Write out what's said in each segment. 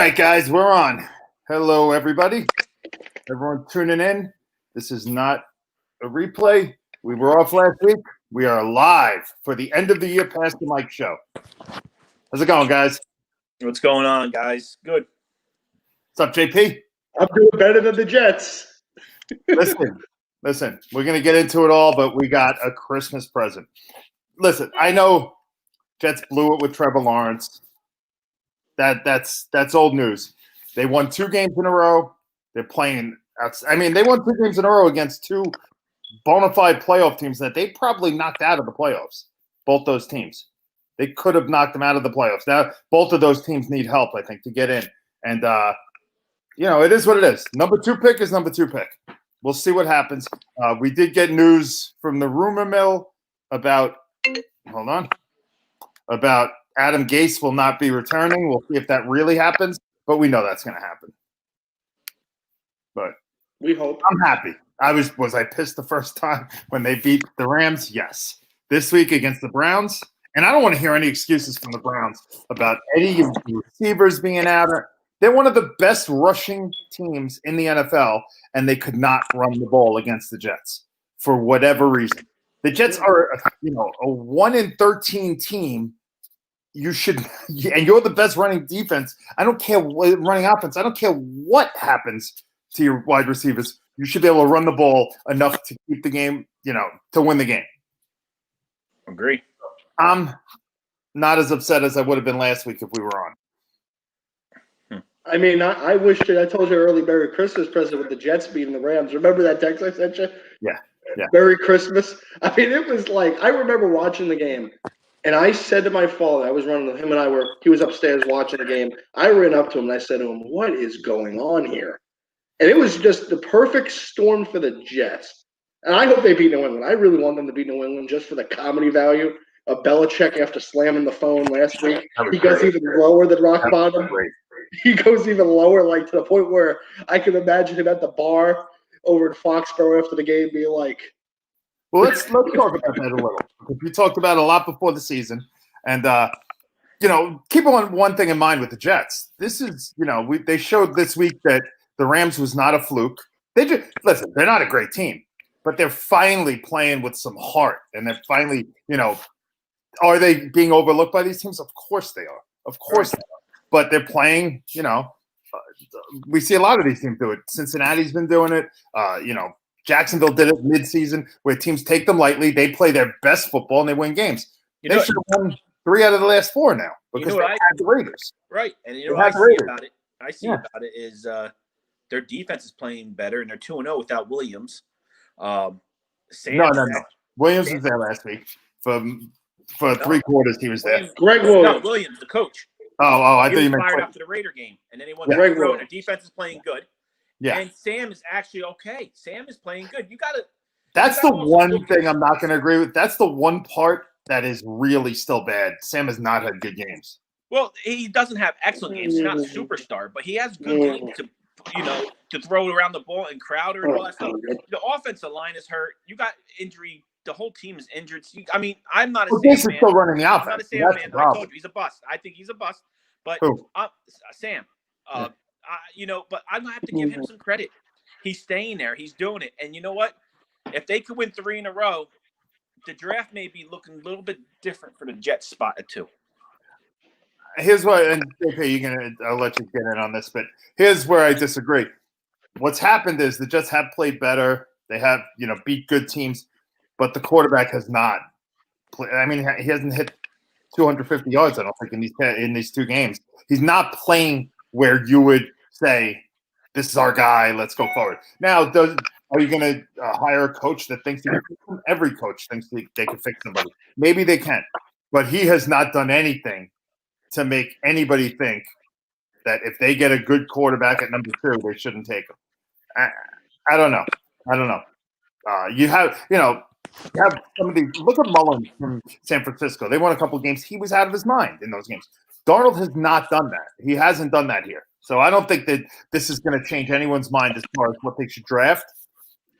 right, guys, we're on. Hello, everybody. Everyone tuning in. This is not a replay. We were off last week. We are live for the end of the year Past the Mic show. How's it going, guys? What's going on, guys? Good. What's up, JP? I'm doing better than the Jets. Listen, we're going to get into it all, but we got a Christmas present. Listen, I know Jets blew it with Trevor Lawrence. That's old news. They won 2 games in a row. They're playing – they won 2 games in a row against 2 bona fide playoff teams that they probably knocked out of the playoffs, both those teams. They could have knocked them out of the playoffs. Now, both of those teams need help, I think, to get in. And, it is what it is. Number 2 pick is number 2 pick. We'll see what happens. We did get news from the rumor mill about Adam Gase will not be returning. We'll see if that really happens, but we know that's going to happen. But we hope. I'm happy. Was I pissed the first time when they beat the Rams? Yes. This week against the Browns, and I don't want to hear any excuses from the Browns about any of the receivers being out. They're one of the best rushing teams in the NFL, and they could not run the ball against the Jets for whatever reason. The Jets are, a 1-13 team. You should, and you're the best running defense. I don't care what running offense. I don't care what happens to your wide receivers. You should be able to run the ball enough to keep the game, to win the game. Agree. I'm not as upset as I would have been last week if we were on. I mean, I wish I told you early Merry Christmas present with the Jets beating the Rams. Remember that text I sent you? Yeah. Merry Christmas. I mean, it was like I remember watching the game. And I said to my father, he was upstairs watching the game. I ran up to him and I said to him, what is going on here? And it was just the perfect storm for the Jets. And I hope they beat New England. I really want them to beat New England just for the comedy value of Belichick after slamming the phone last week. He goes even lower than rock bottom. He goes even lower, like to the point where I can imagine him at the bar over in Foxborough after the game being like, well, let's talk about that a little. We talked about it a lot before the season, and keep one thing in mind with the Jets. This is, they showed this week that the Rams was not a fluke. They're not a great team, but they're finally playing with some heart, and they're finally, are they being overlooked by these teams? Of course they are. Of course they are. But they're playing. We see a lot of these teams do it. Cincinnati's been doing it. Jacksonville did it mid-season where teams take them lightly. They play their best football and they win games. They should have won 3 out of the last 4 now because they had the Raiders. Right. And what I see about it is their defense is playing better and they're 2-0 without Williams. No. Williams was there last week. For 3 quarters he was there. Greg Williams. No, Williams, the coach. I thought you meant fired after the Raider game. And then they won Greg the road. Their defense is playing good. Yeah. And Sam is actually okay. Sam is playing good. That's the one thing I'm not going to agree with. That's the one part that is really still bad. Sam has not had good games. Well, he doesn't have excellent games. He's not a superstar, but he has good games to throw around the ball and Crowder and all that stuff. The offensive line is hurt. You got injury. The whole team is injured. I'm not a Sam man. Still running the offense. I'm not a Sam man. I told you he's a bust. I think he's a bust. But Sam. But I'm going to have to give him some credit. He's staying there. He's doing it. And you know what? If they could win 3 in a row, the draft may be looking a little bit different for the Jets spot at 2. Here's what, and JP, I'll let you get in on this, but here's where I disagree. What's happened is the Jets have played better. They have, beat good teams, but the quarterback has not played. I mean, he hasn't hit 250 yards, I don't think, in these 2 games. He's not playing where you would say, this is our guy, let's go forward. Now, are you going to hire a coach that thinks every coach thinks they can fix somebody? Maybe they can, but he has not done anything to make anybody think that if they get a good quarterback at number 2, they shouldn't take him. I don't know. You have some of these. Look at Mullins from San Francisco. They won a couple of games. He was out of his mind in those games. Darnold has not done that. He hasn't done that here. So I don't think that this is going to change anyone's mind as far as what they should draft.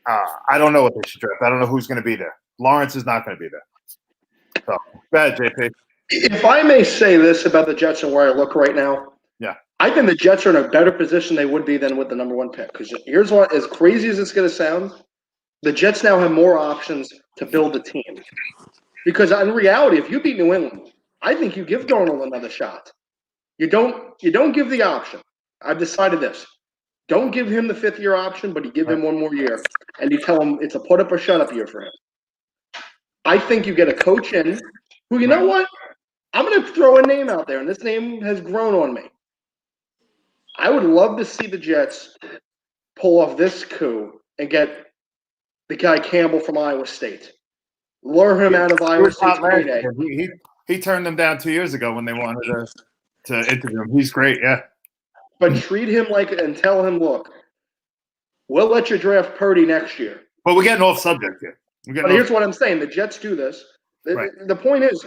I don't know what they should draft. I don't know who's going to be there. Lawrence is not going to be there. So, go ahead, JP. If I may say this about the Jets and where I look right now, yeah, I think the Jets are in a better position they would be than with the number 1 pick. Because here's what, as crazy as it's going to sound, the Jets now have more options to build a team. Because in reality, if you beat New England, I think you give Darnold another shot. You don't give the option. I've decided this. Don't give him the 5th-year option, but you give him 1 more year, and you tell him it's a put up or shut up year for him. I think you get a coach in who, you know what? I'm going to throw a name out there, and this name has grown on me. I would love to see the Jets pull off this coup and get the guy Campbell from Iowa State. Lure him out of Iowa State's payday. He turned them down 2 years ago when they wanted to interview him. He's great, yeah. But treat him like and tell him, look, we'll let you draft Purdy next year. But we're getting off subject here. But here's what I'm saying. The Jets do this. The point is,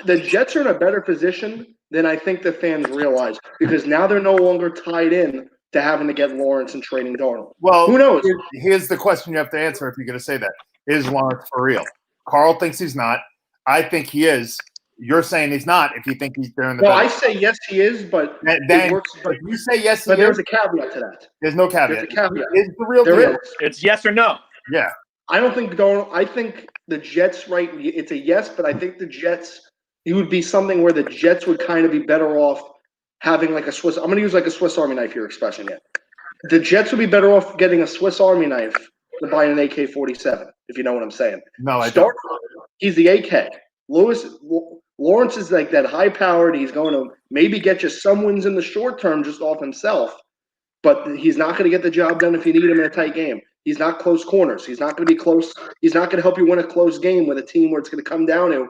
the Jets are in a better position than I think the fans realize because now they're no longer tied in to having to get Lawrence and trading Darnold. Well, who knows? Here's the question you have to answer if you're going to say that. Is Lawrence for real? Carl thinks he's not. I think he is. You're saying he's not if you think he's there in the I say yes, he is, but then works, but you say yes, but there's a caveat to that. There's no caveat. There's a caveat. It's the real deal. Is. It's yes or no. Yeah. I don't think Darnold. I think the Jets, right? It's a yes, but I think the Jets. It would be something where the Jets would kind of be better off having like a Swiss. I'm going to use like a Swiss Army knife here, expressing it. The Jets would be better off getting a Swiss Army knife than buying an AK-47, if you know what I'm saying. No, I don't. He's the AK. Lawrence is like that high-powered. He's going to maybe get you some wins in the short term just off himself, but he's not going to get the job done if you need him in a tight game. He's not close corners. He's not going to be close. He's not going to help you win a close game with a team where it's going to come down to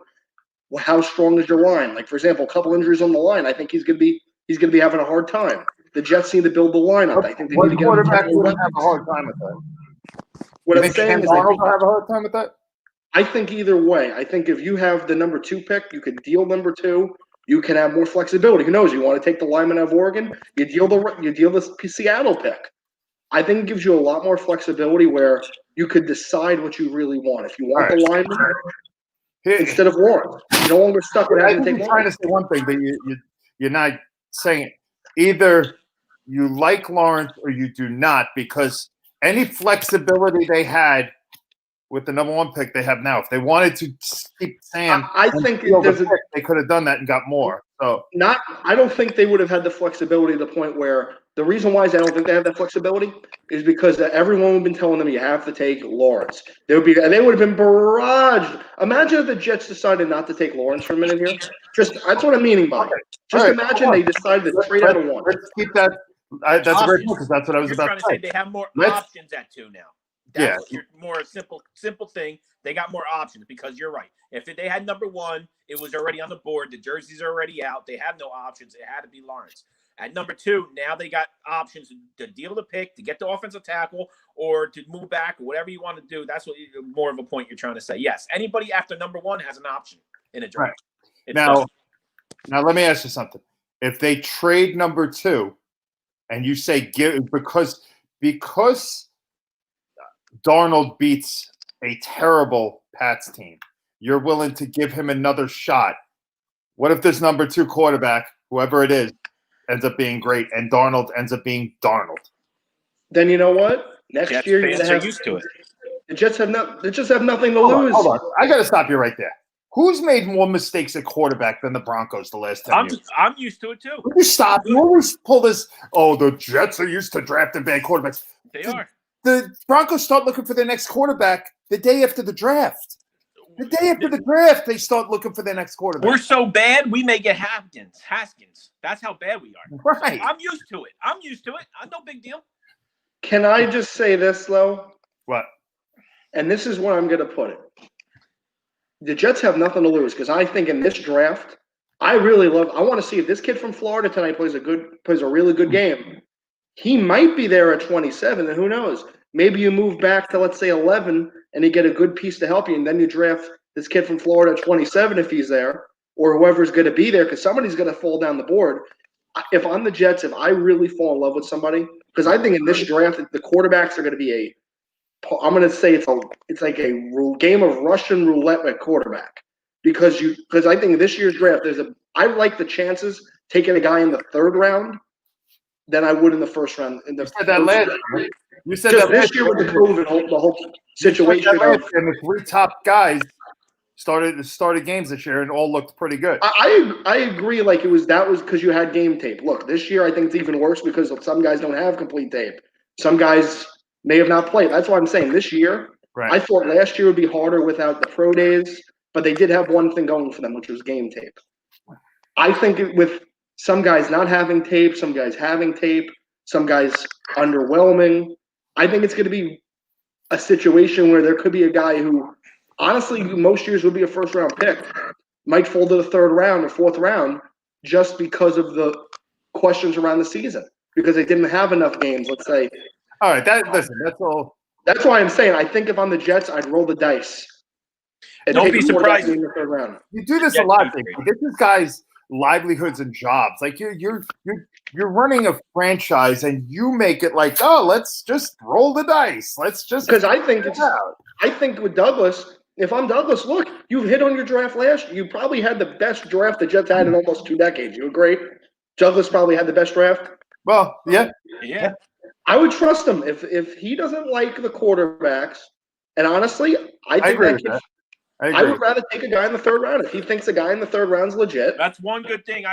how strong is your line. Like, for example, a couple injuries on the line. I think he's going to be having a hard time. The Jets need to build the lineup. I think they need to get quarterback wouldn't have a hard time with that. What I'm saying is, Darnold will have a hard time with that. I think either way. I think if you have the number 2 pick, you could deal number 2. You can have more flexibility. Who knows? You want to take the lineman of Oregon, you deal the Seattle pick. I think it gives you a lot more flexibility where you could decide what you really want. If you want the lineman instead of Lawrence, you're no longer stuck with having to take. You're trying to say one thing, but you're not saying it. Either you like Lawrence or you do not, because any flexibility they had with the number 1 pick they have now, if they wanted to keep Sam, I think they could have done that and got more. So I don't think they would have had the flexibility to the point where the reason why is I don't think they have that flexibility is because everyone would have been telling them you have to take Lawrence. They would have been barraged. Imagine if the Jets decided not to take Lawrence for a minute here. That's what I'm meaning by it. Just imagine they decided to trade out of 1. Let's keep that. That's a great point because that's what I was about to say. They have more options at 2 now. That's more simple thing. They got more options because you're right. If they had number 1, it was already on the board. The jerseys are already out. They have no options. It had to be Lawrence. At number 2, now they got options to deal the pick, to get the offensive tackle, or to move back, or whatever you want to do. That's what more of a point you're trying to say. Yes, anybody after number 1 has an option in a draft. Right. Now let me ask you something. If they trade number 2, and you say because Darnold beats a terrible Pats team, you're willing to give him another shot. What if this number 2 quarterback, whoever it is, ends up being great and Darnold ends up being Darnold? Then you know what? Next Jets year you're fans are used to it. The Jets have nothing to lose. Hold on. I got to stop you right there. Who's made more mistakes at quarterback than the Broncos the last 10 years? I'm used to it too. Would you stop? You always pull this. Oh, the Jets are used to drafting bad quarterbacks. They are. The Broncos start looking for their next quarterback the day after the draft. The day after the draft, they start looking for their next quarterback. We're so bad, we may get Haskins. That's how bad we are. Right. I'm used to it. No big deal. Can I just say this, though? What? And this is where I'm going to put it. The Jets have nothing to lose because I think in this draft, I want to see if this kid from Florida tonight plays a really good game. He might be there at 27, and who knows? Maybe you move back to, let's say, 11, and you get a good piece to help you, and then you draft this kid from Florida at 27 if he's there, or whoever's going to be there, because somebody's going to fall down the board. If I'm the Jets, if I really fall in love with somebody, because I think in this draft, the quarterbacks are going to be I'm going to say it's like a game of Russian roulette at quarterback, because I think in this year's draft I like the chances taking a guy in the 3rd round than I would in the first round. You said that last year. You said just that this year with the COVID, the whole situation. And the 3 top guys started games this year and all looked pretty good. I agree. Like that was because you had game tape. Look, this year I think it's even worse because some guys don't have complete tape. Some guys may have not played. That's why I'm saying this year. Right. I thought last year would be harder without the pro days, but they did have one thing going for them, which was game tape. I think with some guys not having tape, some guys having tape, some guys underwhelming, I think it's going to be a situation where there could be a guy who, honestly, most years would be a first-round pick, might fall to the 3rd round or 4th round just because of the questions around the season, because they didn't have enough games, let's say. All right, that's all. That's why I'm saying I think if I'm the Jets, I'd roll the dice. And don't be surprised in the 3rd round. You do this a lot. This is guys' livelihoods and jobs. Like you're running a franchise and you make it like, oh, let's just roll the dice. Let's just because I think with Douglas, if I'm Douglas, look, you've hit on your draft last year. You probably had the best draft the Jets had in almost 2 decades. You agree? Douglas probably had the best draft. Well, yeah. I would trust him if he doesn't like the quarterbacks. And honestly, I would rather take a guy in the 3rd round if he thinks a guy in the 3rd round is legit. That's one good thing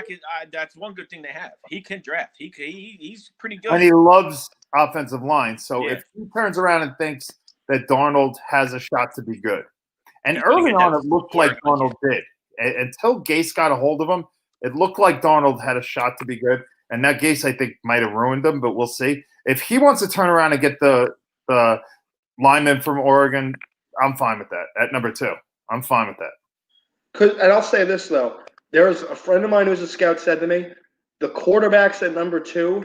that's one good thing they have. He can draft. He's pretty good. And he loves offensive line. So if he turns around and thinks that Darnold has a shot to be good, and early on it looked like Darnold did. Until Gase got a hold of him, it looked like Darnold had a shot to be good. And now Gase, I think, might have ruined him, but we'll see. If he wants to turn around and get the lineman from Oregon, I'm fine with that at number 2. I'm fine with that. And I'll say this, though. There's a friend of mine who's a scout said to me, the quarterbacks at number 2,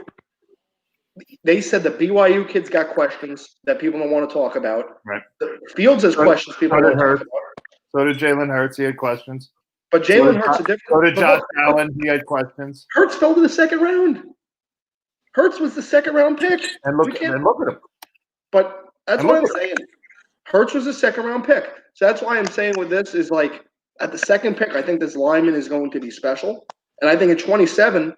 they said the BYU kids got questions that people don't want to talk about. Right. The Fields has questions people don't want to talk about. So did Jalen Hurts. He had questions. But Jalen Hurts is different. So did Josh Allen. He had questions. Hurts fell to the 2nd round. Hurts was the 2nd round pick. And look at him. But that's what I'm saying. Hurts was a 2nd round pick. So that's why I'm saying with this is like at the 2nd pick, I think this lineman is going to be special. And I think at 27,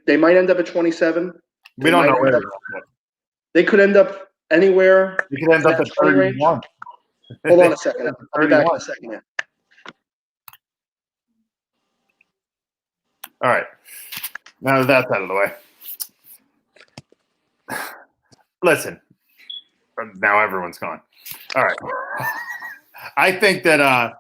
they might end up at 27. We don't know where. They could end up anywhere. They could end up at 31. Hold on a second. I'll be back in a second. Yeah. All right. Now that that's out of the way. Listen. Now everyone's gone. All right. I think that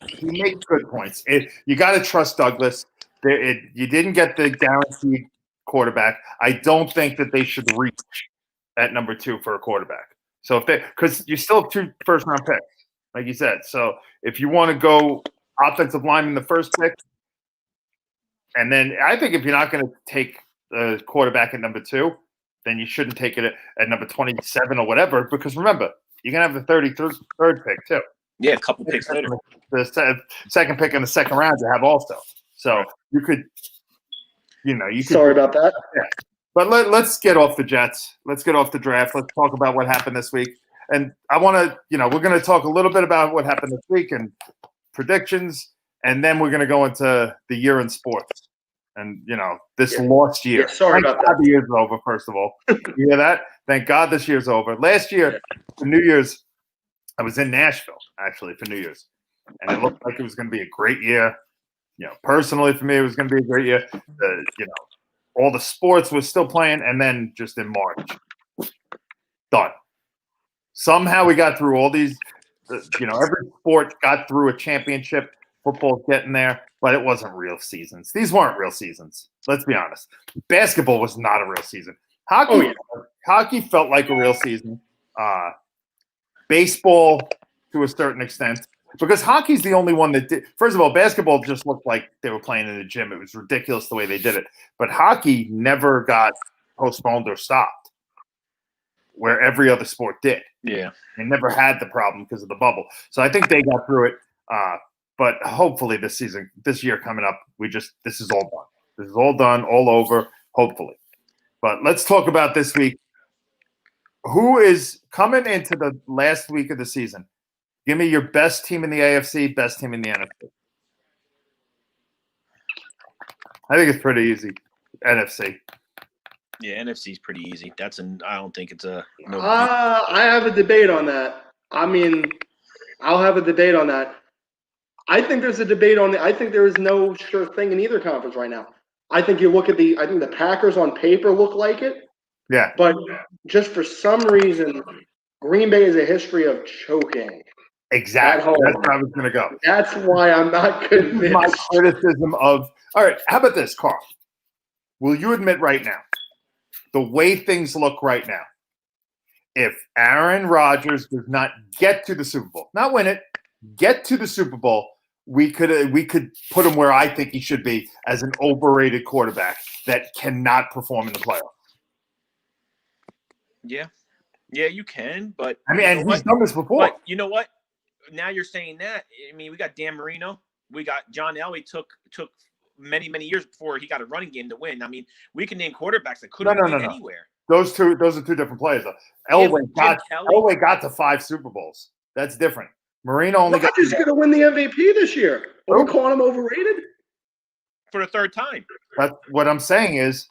he makes good points. You got to trust Douglas. You didn't get the guaranteed quarterback. I don't think that they should reach at number 2 for a quarterback. So because you still have 2 first-round picks, like you said. So if you want to go offensive line in the first pick, and then I think if you're not going to take the quarterback at number 2, then you shouldn't take it at number 27 or whatever. Because remember, you're going to have the 33rd pick too. Yeah, a couple picks later. The 2nd pick in the 2nd round to have also. So you could. Sorry about that. Yeah. But let's get off the Jets. Let's get off the draft. Let's talk about what happened this week. And I want to, we're going to talk a little bit about what happened this week and predictions. And then we're going to go into the year in sports and, this lost year. Yeah, sorry about that. The year's over, first of all. You hear that? Thank God this year's over. Last year, for New Year's, I was in Nashville, actually, for New Year's. And it looked like it was going to be a great year. Personally for me, it was going to be a great year. All the sports was still playing. And then just in March, done. Somehow we got through all these, every sport got through a championship. Football's getting there, but it wasn't real seasons. These weren't real seasons. Let's be honest. Basketball was not a real season. Hockey felt like a real season. Baseball, to a certain extent, because hockey's the only one that did. First of all, basketball just looked like they were playing in the gym. It was ridiculous the way they did it. But hockey never got postponed or stopped, where every other sport did. Yeah. They never had the problem because of the bubble. So I think they got through it. But hopefully this year coming up, this is all done. This is all done, all over, hopefully. But let's talk about this week. Who is coming into the last week of the season? Give me your best team in the AFC, best team in the NFC. I think it's pretty easy. NFC. Yeah, NFC is pretty easy. I don't think it's a no. I have a debate on that. I mean, I'll have a debate on that. I think there's a debate on I think there is no sure thing in either conference right now. I think you look at I think the Packers on paper look like it. Yeah. But just for some reason, Green Bay has a history of choking. Exactly. That's where I was going to go. That's why I'm not convinced. My criticism of – all right, how about this, Carl? Will you admit right now, the way things look right now, if Aaron Rodgers does not get to the Super Bowl, not win it, get to the Super Bowl, we could put him where I think he should be as an overrated quarterback that cannot perform in the playoffs. Yeah. Yeah, you can, but I mean, and he's done this before. But you know what? Now you're saying that. I mean, we got Dan Marino. We got John Elway took many years before he got a running game to win. I mean, we can name quarterbacks that couldn't win anywhere. Those are two different players. Though. Elway got to 5 Super Bowls. That's different. Marino only got. Rodgers going to win the MVP this year. Are we calling him overrated for the third time? But what I'm saying is,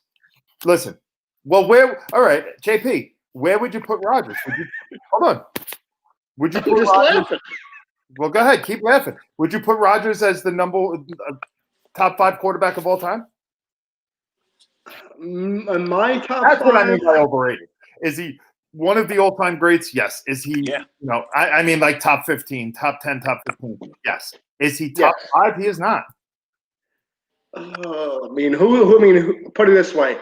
listen. Well, all right, JP. Where would you put Rodgers? Hold on. Would you put Rodgers? Well, go ahead. Keep laughing. Would you put Rodgers as the top 5 quarterback of all time? My top That's 5. What I mean by overrated. Is he one of the all-time greats? Yes. Is he? Yeah. You know, I mean like top 15, top 10, top 15. Yes. Is he top 5? He is not. I mean, who? Put it this way.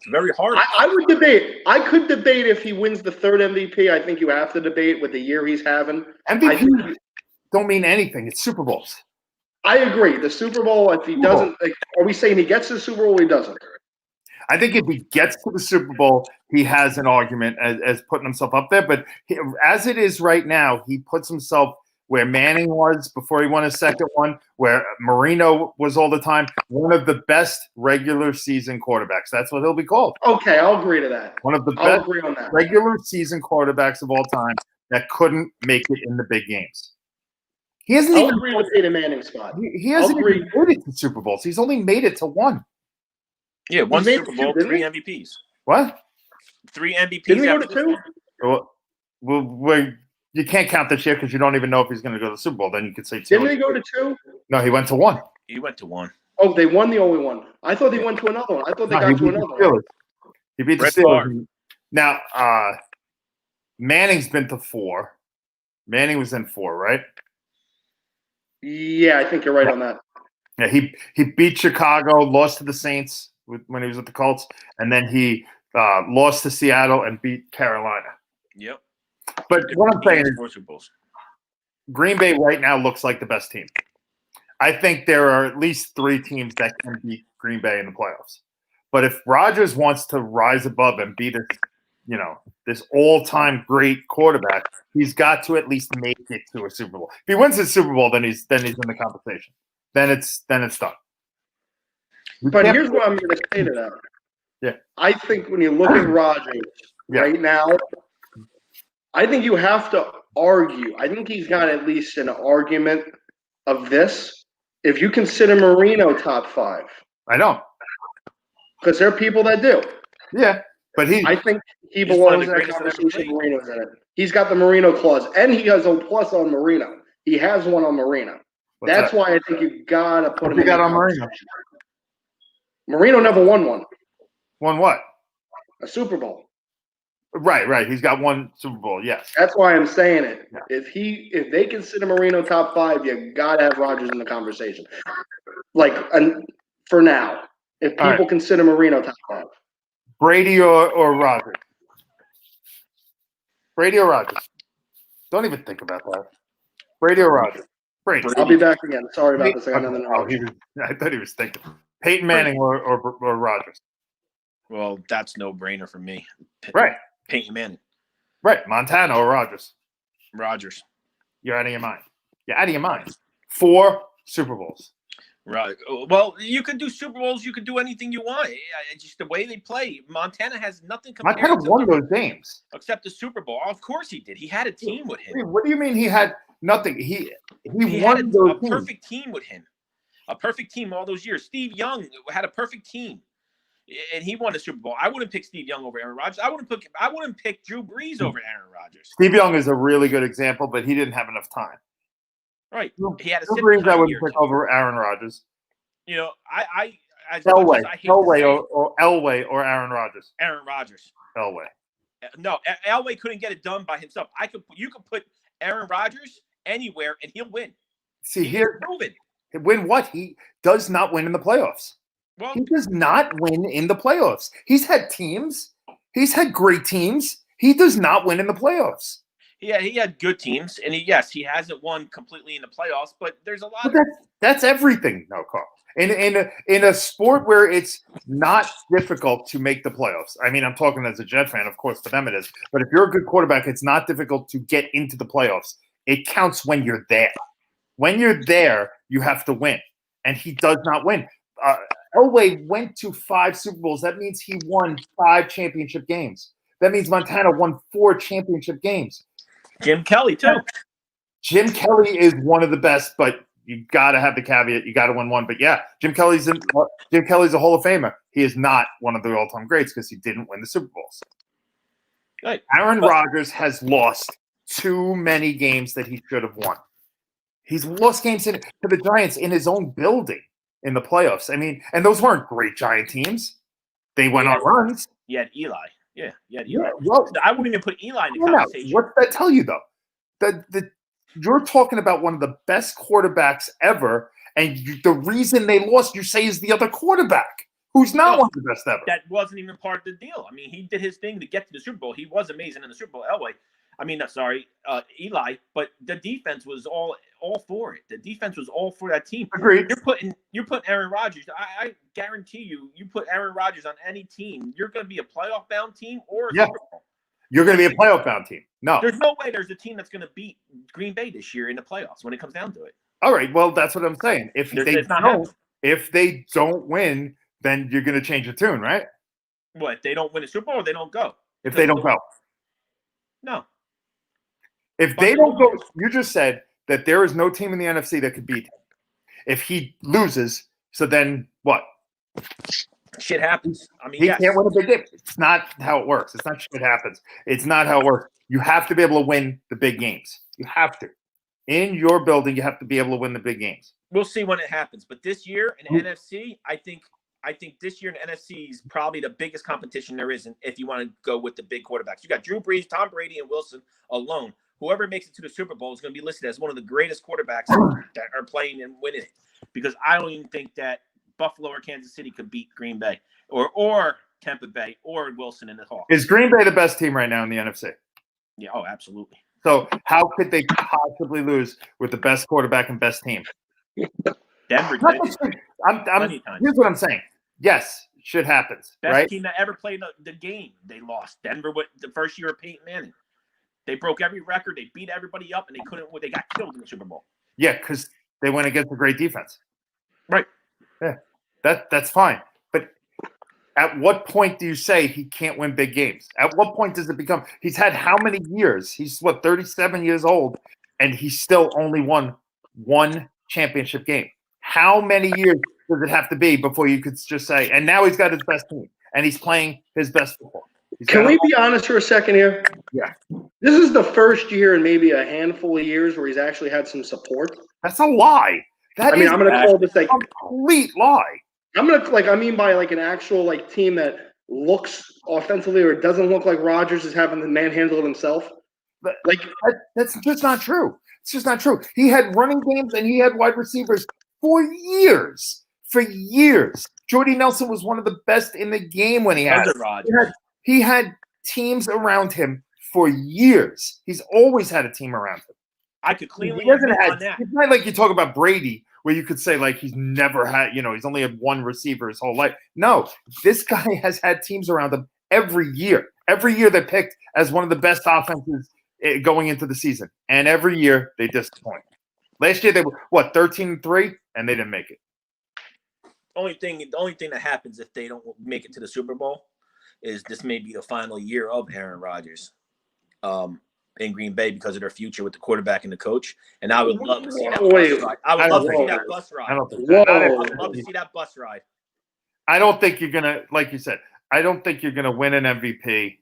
It's very hard. I would debate. I could debate if he wins the 3rd MVP. I think you have to debate with the year he's having. MVP don't mean anything. It's Super Bowls. I agree. The Super Bowl, if he doesn't, are we saying he gets to the Super Bowl or he doesn't? I think if he gets to the Super Bowl, he has an argument as putting himself up there. But as it is right now, he puts himself where Manning was before he won his second one, where Marino was all the time, one of the best regular season quarterbacks. That's what he'll be called. Okay, I'll agree to that. One of the best regular season quarterbacks of all time that couldn't make it in the big games. He hasn't even agree with Peyton Manning's spot. He hasn't even made it to Super Bowls. He's only made it to 1. Yeah, 1 Super Bowl, 3 MVPs. What? 3 MVPs. Didn't he go to 2? Well, you can't count this year because you don't even know if he's going to go to the Super Bowl. Then you could say 2. Didn't he go to 2? No, he went to 1. He went to 1. Oh, they won the only one. I thought they went to another one. I thought they got to another one. He beat the Steelers. Now, Manning's been to 4. Manning was in 4, right? Yeah, I think you're right on that. Yeah, he beat Chicago, lost to the Saints when he was at the Colts, and then he lost to Seattle and beat Carolina. Yep. But what I'm saying is Green Bay right now looks like the best team. I think there are at least 3 teams that can beat Green Bay in the playoffs. But if Rodgers wants to rise above and be this all-time great quarterback, he's got to at least make it to a Super Bowl. If he wins the Super Bowl, then he's in the conversation. Then it's done. But here's what I'm going to say to that. Yeah. I think when you look at Rodgers right now, I think you have to argue. I think he's got at least an argument of this. If you consider Marino top 5. I know. Because there are people that do. Yeah. But I think he belongs in that conversation. Marino's in it. He's got the Marino clause, and he has a plus on Marino. He has one on Marino. That's why I think you gotta put him. You got on Marino. Marino never won one. Won what? A Super Bowl. Right. He's got 1 Super Bowl. Yes. That's why I'm saying it. Yeah. If they consider Marino top 5, you gotta have Rodgers in the conversation. For now, if people consider Marino top 5. Brady or Rodgers? Brady or Rodgers? Don't even think about that. Brady or Rodgers? Brady. I'll be back again. Sorry about this. I got another I thought he was thinking. Peyton Manning or Rodgers? Well, that's no-brainer for me. Right. Peyton Manning. Right. Montana or Rodgers? Rodgers. You're out of your mind. 4 Super Bowls. Right. Well, you could do Super Bowls. You could do anything you want. Just the way they play. Montana has nothing compared to Montana won those games. Except the Super Bowl. Of course he did. He had a team with him. What do you mean he had nothing? He won had a perfect team with him. A perfect team all those years. Steve Young had a perfect team, and he won the Super Bowl. I wouldn't pick Steve Young over Aaron Rodgers. I wouldn't pick Drew Brees over Aaron Rodgers. Steve Young is a really good example, but he didn't have enough time. Right. He had a Drew similar Brees I time wouldn't year, pick too. over Aaron Rodgers. You know, as much as I hate to Elway say it, or Elway or Aaron Rodgers. Aaron Rodgers. Elway. No, Elway couldn't get it done by himself. You could put Aaron Rodgers anywhere and he'll win. See, He's here, proven. win what? He does not win in the playoffs. Well, He does not win in the playoffs. He's had teams. He's had great teams. He does not win in the playoffs. yeah, he had good teams, and he hasn't won completely in the playoffs. But there's a lot. But that's everything, no, Carl. In a sport where it's not difficult to make the playoffs. I mean, I'm talking as a Jet fan, of course, for them it is. But if you're a good quarterback, it's not difficult to get into the playoffs. It counts when you're there. When you're there, you have to win, and he does not win. Elway went to 5 Super Bowls. That means he won 5 championship games. That means Montana won 4 championship games. Jim Kelly too. Jim Kelly is one of the best, but you got to have the caveat. You got to win one. But yeah, Jim Kelly's a Hall of Famer. He is not one of the all-time greats because he didn't win the Super Bowls. Right. Aaron Rodgers has lost too many games that he should have won. He's lost games to the Giants in his own building in the playoffs. I mean, and those weren't great Giant teams. They went on runs. You had Eli. Yeah, you had Eli. Yeah, well, I wouldn't even put Eli in the conversation. What's that tell you, though? You're talking about one of the best quarterbacks ever, and the reason they lost, you say, is the other quarterback, who's not one of the best ever. That wasn't even part of the deal. I mean, he did his thing to get to the Super Bowl. He was amazing in the Super Bowl. Eli, but the defense was all for it. The defense was all for that team. Agreed. You're putting Aaron Rodgers. I guarantee you put Aaron Rodgers on any team, you're going to be a playoff bound team or a Super Bowl. You're going to be a playoff bound team. No, there's no way there's a team that's going to beat Green Bay this year in the playoffs when it comes down to it. All right, well, that's what I'm saying. If they don't win, then you're going to change the tune, right? What, if they don't win a Super Bowl, or they don't go? If they don't go, no. If they don't go, you just said that there is no team in the NFC that could beat him. If he loses, so then what? Shit happens. I mean, he can't win a big game. It's not how it works. It's not shit happens. It's not how it works. You have to be able to win the big games. You have to. In your building, you have to be able to win the big games. We'll see when it happens. But this year in NFC, I think this year in NFC is probably the biggest competition there is if you want to go with the big quarterbacks. You got Drew Brees, Tom Brady, and Wilson alone. Whoever makes it to the Super Bowl is going to be listed as one of the greatest quarterbacks that are playing and winning it. Because I don't even think that Buffalo or Kansas City could beat Green Bay or Tampa Bay or Wilson in the Hawks. Is Green Bay the best team right now in the NFC? Yeah, oh, absolutely. So how could they possibly lose with the best quarterback and best team? Denver. Here's what I'm saying. Yes, shit happens. Best right? team that ever played the game, they lost. Denver, the first year of Peyton Manning. They broke every record. They beat everybody up, and they got killed in the Super Bowl. Yeah, because they went against a great defense. Right. Yeah, that's fine. But at what point do you say he can't win big games? At what point does it become? He's had how many years? He's 37 years old, and he's still only won 1 championship game. How many years does it have to be before you could just say? And now he's got his best team, and he's playing his best football. Can we be honest for a second here? Yeah. This is the first year in maybe a handful of years where he's actually had some support. That's a lie. I'm going to call this a complete lie. I'm going to by an actual team that looks offensively or doesn't look like Rodgers is having to manhandle it himself. But that's just not true. It's just not true. He had running games and he had wide receivers for years. For years. Jordy Nelson was one of the best in the game when he had it. He had teams around him for years. He's always had a team around him. I could clearly agree on that. It's not like you talk about Brady, where you could say he's never had, he's only had one receiver his whole life. No, this guy has had teams around him every year. Every year they're picked as one of the best offenses going into the season, and every year they disappoint. Last year they were 13-3, and they didn't make it. The only thing that happens if they don't make it to the Super Bowl is this may be the final year of Aaron Rodgers. in Green Bay because of their future with the quarterback and the coach. And I would love to see that Wait. bus ride. I would love to see that bus I ride. don't think Whoa. I would love to see that bus ride. I don't think you're gonna, like you said, I don't think you're gonna win an MVP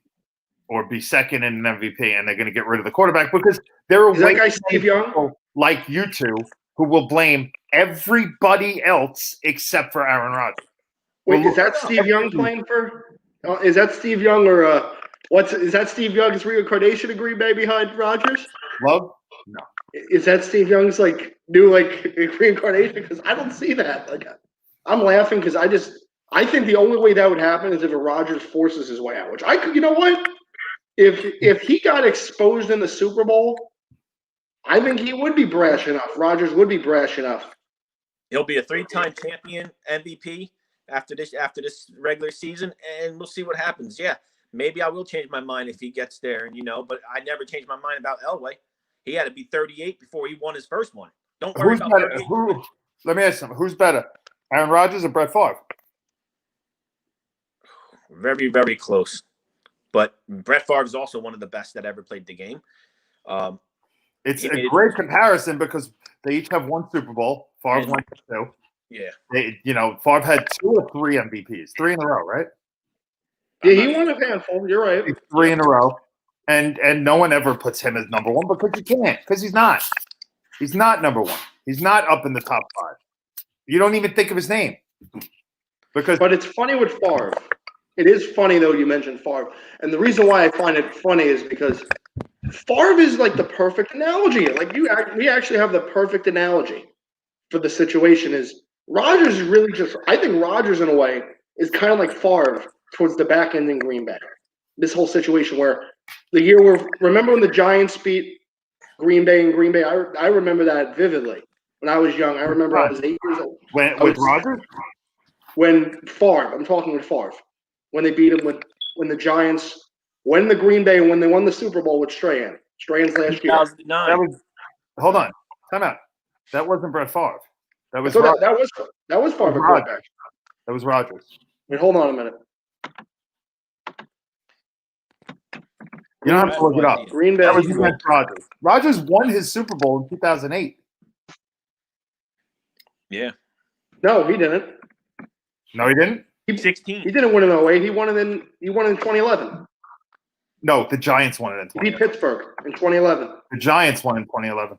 or be second in an MVP, and they're gonna get rid of the quarterback because there are Is that guy Steve Young? Like you two who will blame everybody else except for Aaron Rodgers. Wait, is that Steve Young playing for? Is that Steve Young or is that Steve Young's reincarnation of Green Bay behind Rodgers? Love? No. Is that Steve Young's new reincarnation? Because I don't see that. I'm laughing because I think the only way that would happen is if Rodgers forces his way out. Which you know what? If he got exposed in the Super Bowl, I think he would be brash enough. Rodgers would be brash enough. He'll be a 3-time champion MVP after this regular season, and we'll see what happens. Yeah, maybe I will change my mind if he gets there, but I never changed my mind about Elway. He had to be 38 before he won his first one. Don't worry about better? Let me ask you something. Who's better, Aaron Rodgers or Brett Favre? Very, very close. But Brett Favre is also one of the best that ever played the game. It's a great comparison because they each have one Super Bowl. Favre won 2. Yeah. Favre had 2 or 3 MVPs, 3 in a row, right? Yeah, he won a handful. You're right. 3 in a row, and no one ever puts him as number 1 because you can't, because he's not. He's not number 1. He's not up in the top 5. You don't even think of his name But it's funny with Favre. It is funny though you mentioned Favre, and the reason why I find it funny is because Favre is the perfect analogy. We actually have the perfect analogy for the situation. Is Rodgers is really I think Rodgers in a way is kind of like Favre towards the back end in Green Bay. This whole situation where the year remember when the Giants beat Green Bay in Green Bay? I remember that vividly when I was young. I remember I was 8 years old. With Rodgers? When Favre, I'm talking with Favre. When they beat him when the Giants won the Green Bay when they won the Super Bowl with Strahan. Strahan's last year. 2009. Hold on. Time out. That wasn't Brett Favre. That was that was Favre quarterback. That was Rodgers. Wait, hold on a minute. You don't have to look it up. Green Bay. That was against Rodgers. Rodgers won his Super Bowl in 2008. Yeah. No, he didn't. No, he didn't. 16. He didn't win in 08. He won in 2011. No, the Giants won it in 2011. He beat Pittsburgh in 2011. The Giants won in 2011.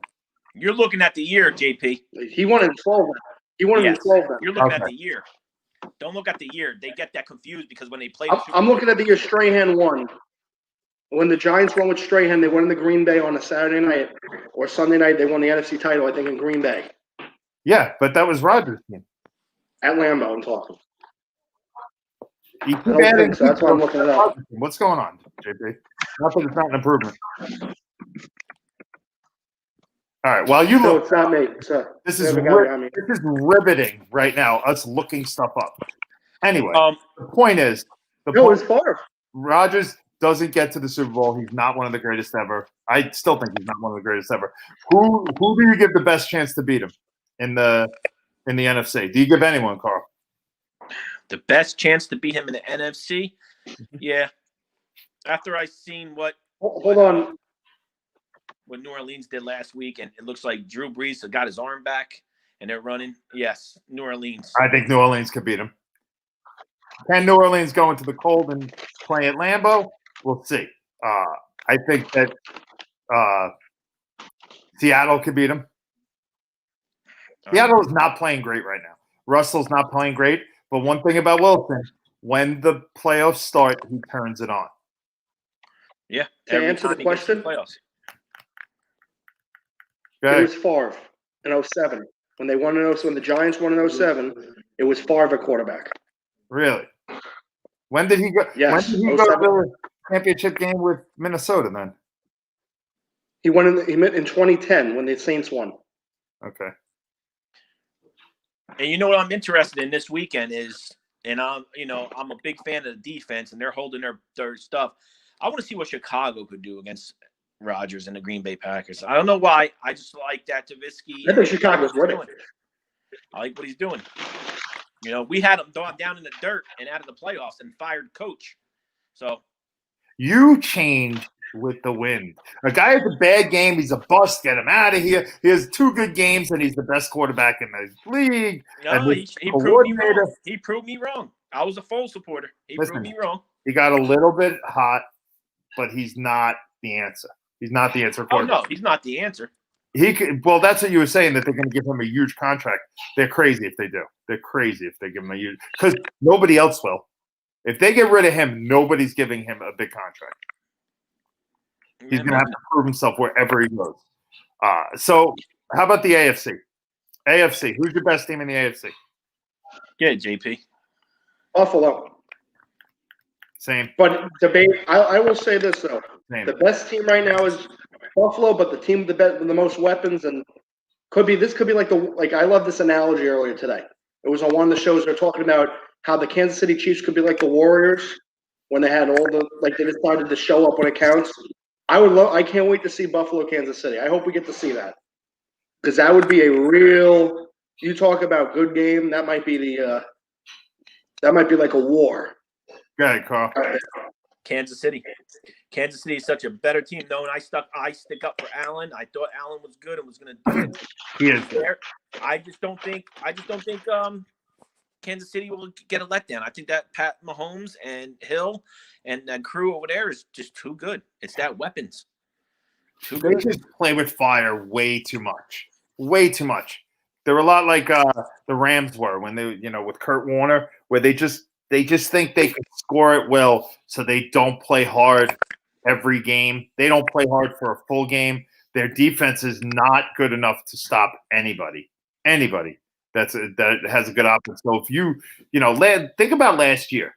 You're looking at the year, JP. He won in 12. He won in 12. You're looking at the year. Don't look at the year. They get that confused because when they play. I'm looking at the year Strahan won. When the Giants won with Strahan, they won in the Green Bay on a Saturday night or Sunday night. They won the NFC title, I think, in Green Bay. Yeah, but that was Rodgers' team. At Lambeau, I'm talking. I don't think so. That's why I'm looking it up. What's going on, JP? Not that it's not an improvement. All right. While you No, look, it's not me. So this is riveting right now. Us looking stuff up. Anyway, the point is, it's Favre. Rodgers doesn't get to the Super Bowl. He's not one of the greatest ever. I still think he's not one of the greatest ever. Who do you give the best chance to beat him in the NFC? Do you give anyone, Carl? The best chance to beat him in the NFC? Yeah. After I seen what New Orleans did last week, and it looks like Drew Brees got his arm back, and they're running. Yes, New Orleans. I think New Orleans could beat him. Can New Orleans go into the cold and play at Lambeau? We'll see. I think that Seattle could beat him. Seattle is not playing great right now. Russell's not playing great. But one thing about Wilson, when the playoffs start, he turns it on. Yeah. To answer the question, playoffs. It was Favre in 07. When they won when the Giants won in 07, it was Favre at quarterback. Really? When did he go? Yes, when did he go to the championship game with Minnesota then? He won in 2010 when the Saints won. Okay. And you know what I'm interested in this weekend is, and I'm a big fan of the defense, and they're holding their stuff. I want to see what Chicago could do against Rodgers and the Green Bay Packers. I don't know why. I just like that Trubisky. I think Chicago's winning. I like what he's doing. We had him down in the dirt and out of the playoffs and fired coach. So you changed with the wind. A guy has a bad game, he's a bust. Get him out of here. He has 2 good games, and he's the best quarterback in the league. No, he proved me wrong. He proved me wrong. I was a full supporter. Proved me wrong. He got a little bit hot, but he's not the answer. He's not the answer. Oh no, he's not the answer. He could, well, that's what you were saying, that they're going to give him a huge contract. They're crazy if they do. They're crazy if they give him a huge, because nobody else will. If they get rid of him, nobody's giving him a big contract. He's going to have to prove himself wherever he goes. So how about the AFC? AFC, who's your best team in the AFC? Yeah, JP. Buffalo. Same. But debate. I will say this though: the best team right now is Buffalo, but the team with the most weapons and could be like I love this analogy earlier today. It was on one of the shows they're talking about how the Kansas City Chiefs could be like the Warriors when they had all the they decided to show up when it counts. I can't wait to see Buffalo, Kansas City. I hope we get to see that because that would be a real. You talk about good game. That might be like a war. Go ahead, Carl. Kansas City. Kansas City is such a better team. Knowing I stick up for Allen. I thought Allen was good and was going to do it. He is there. I just don't think Kansas City will get a letdown. I think that Pat Mahomes and Hill and that crew over there is just too good. It's that weapons. They just play with fire way too much. Way too much. They're a lot like the Rams were when they, with Kurt Warner, where they just think they can score at will, so they don't play hard every game. They don't play hard for a full game. Their defense is not good enough to stop anybody that has a good offense. So if you think about last year.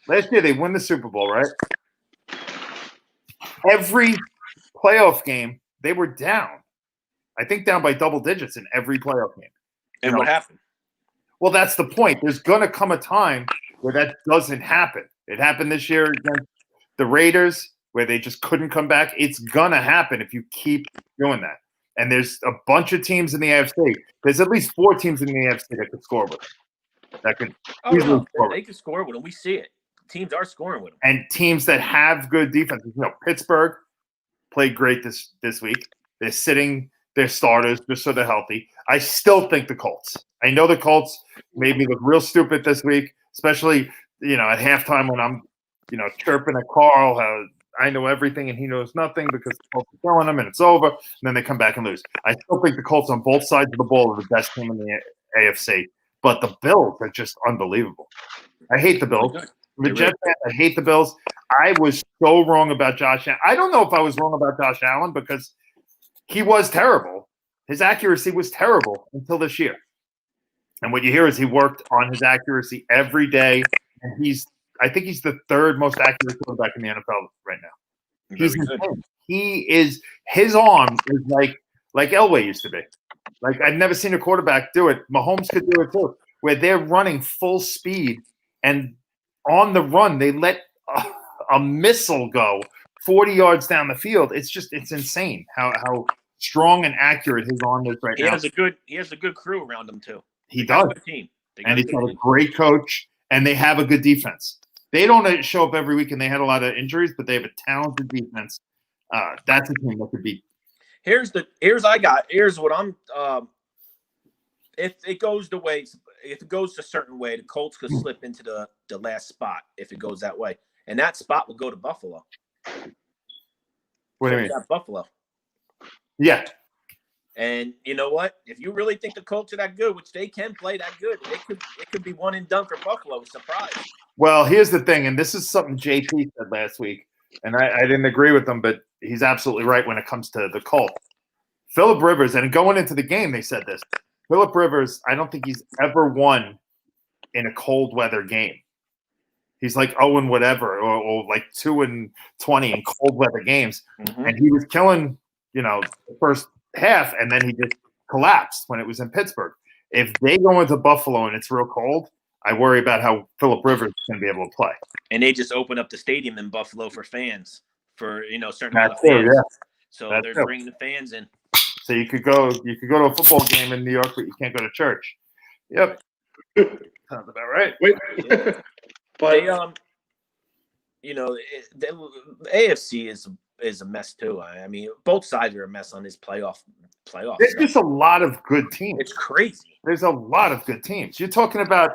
Last year they won the Super Bowl, right? Every playoff game they were down. I think down by double digits in every playoff game. And what happened? Well, that's the point. There's going to come a time where that doesn't happen. It happened this year against the Raiders where they just couldn't come back. It's going to happen if you keep doing that. And there's a bunch of teams in the AFC. There's at least 4 teams in the AFC that could score with them. That could easily score. They could score with them. We see it. Teams are scoring with them. And teams that have good defenses. Pittsburgh played great this week. They're sitting their starters just so they're healthy. I still think the Colts. I know the Colts made me look real stupid this week, especially, at halftime when I'm, chirping at Carl how I know everything and he knows nothing because the Colts are throwing them and it's over. And then they come back and lose. I still think the Colts on both sides of the ball are the best team in the AFC. But the Bills are just unbelievable. I hate the Bills. The Jets fans, I hate the Bills. I was so wrong about Josh Allen. I don't know if I was wrong about Josh Allen because he was terrible. His accuracy was terrible until this year. And what you hear is he worked on his accuracy every day. And I think he's the 3rd most accurate quarterback in the NFL right now. He's insane. His arm is like Elway used to be. Like I've never seen a quarterback do it. Mahomes could do it too, where they're running full speed and on the run, they let a missile go 40 yards down the field. It's insane how strong and accurate his arm is right now. He has a good crew around him too. He does. Team. And he's got a great coach, and they have a good defense. They don't show up every week, and they had a lot of injuries, but they have a talented defense. That's a team that could beat. Here's what I'm. If it goes a certain way, the Colts could slip into the last spot if it goes that way, and that spot will go to Buffalo. What do you mean? Buffalo. Yeah. And you know what? If you really think the Colts are that good, which they can play that good, it could be one and done for Buffalo. Surprise. Well, here's the thing, and this is something JP said last week, and I didn't agree with him, but he's absolutely right when it comes to the Colts. Phillip Rivers, and going into the game, they said this. Phillip Rivers, I don't think he's ever won in a cold weather game. He's like 0 whatever, or like 2-20 in cold weather games, and he was killing, the first half, and then he just collapsed when it was in Pittsburgh. If they go into Buffalo and it's real cold, I worry about how Phillip Rivers is going to be able to play. And they just open up the stadium in Buffalo for fans, for certain amount of fans. Yeah. So they're bringing the fans in. So you could go to a football game in New York, but you can't go to church. Yep. Sounds about right. But the AFC is a mess too. I mean, both sides are a mess on this playoff. There's just a lot of good teams. It's crazy. There's a lot of good teams. You're talking about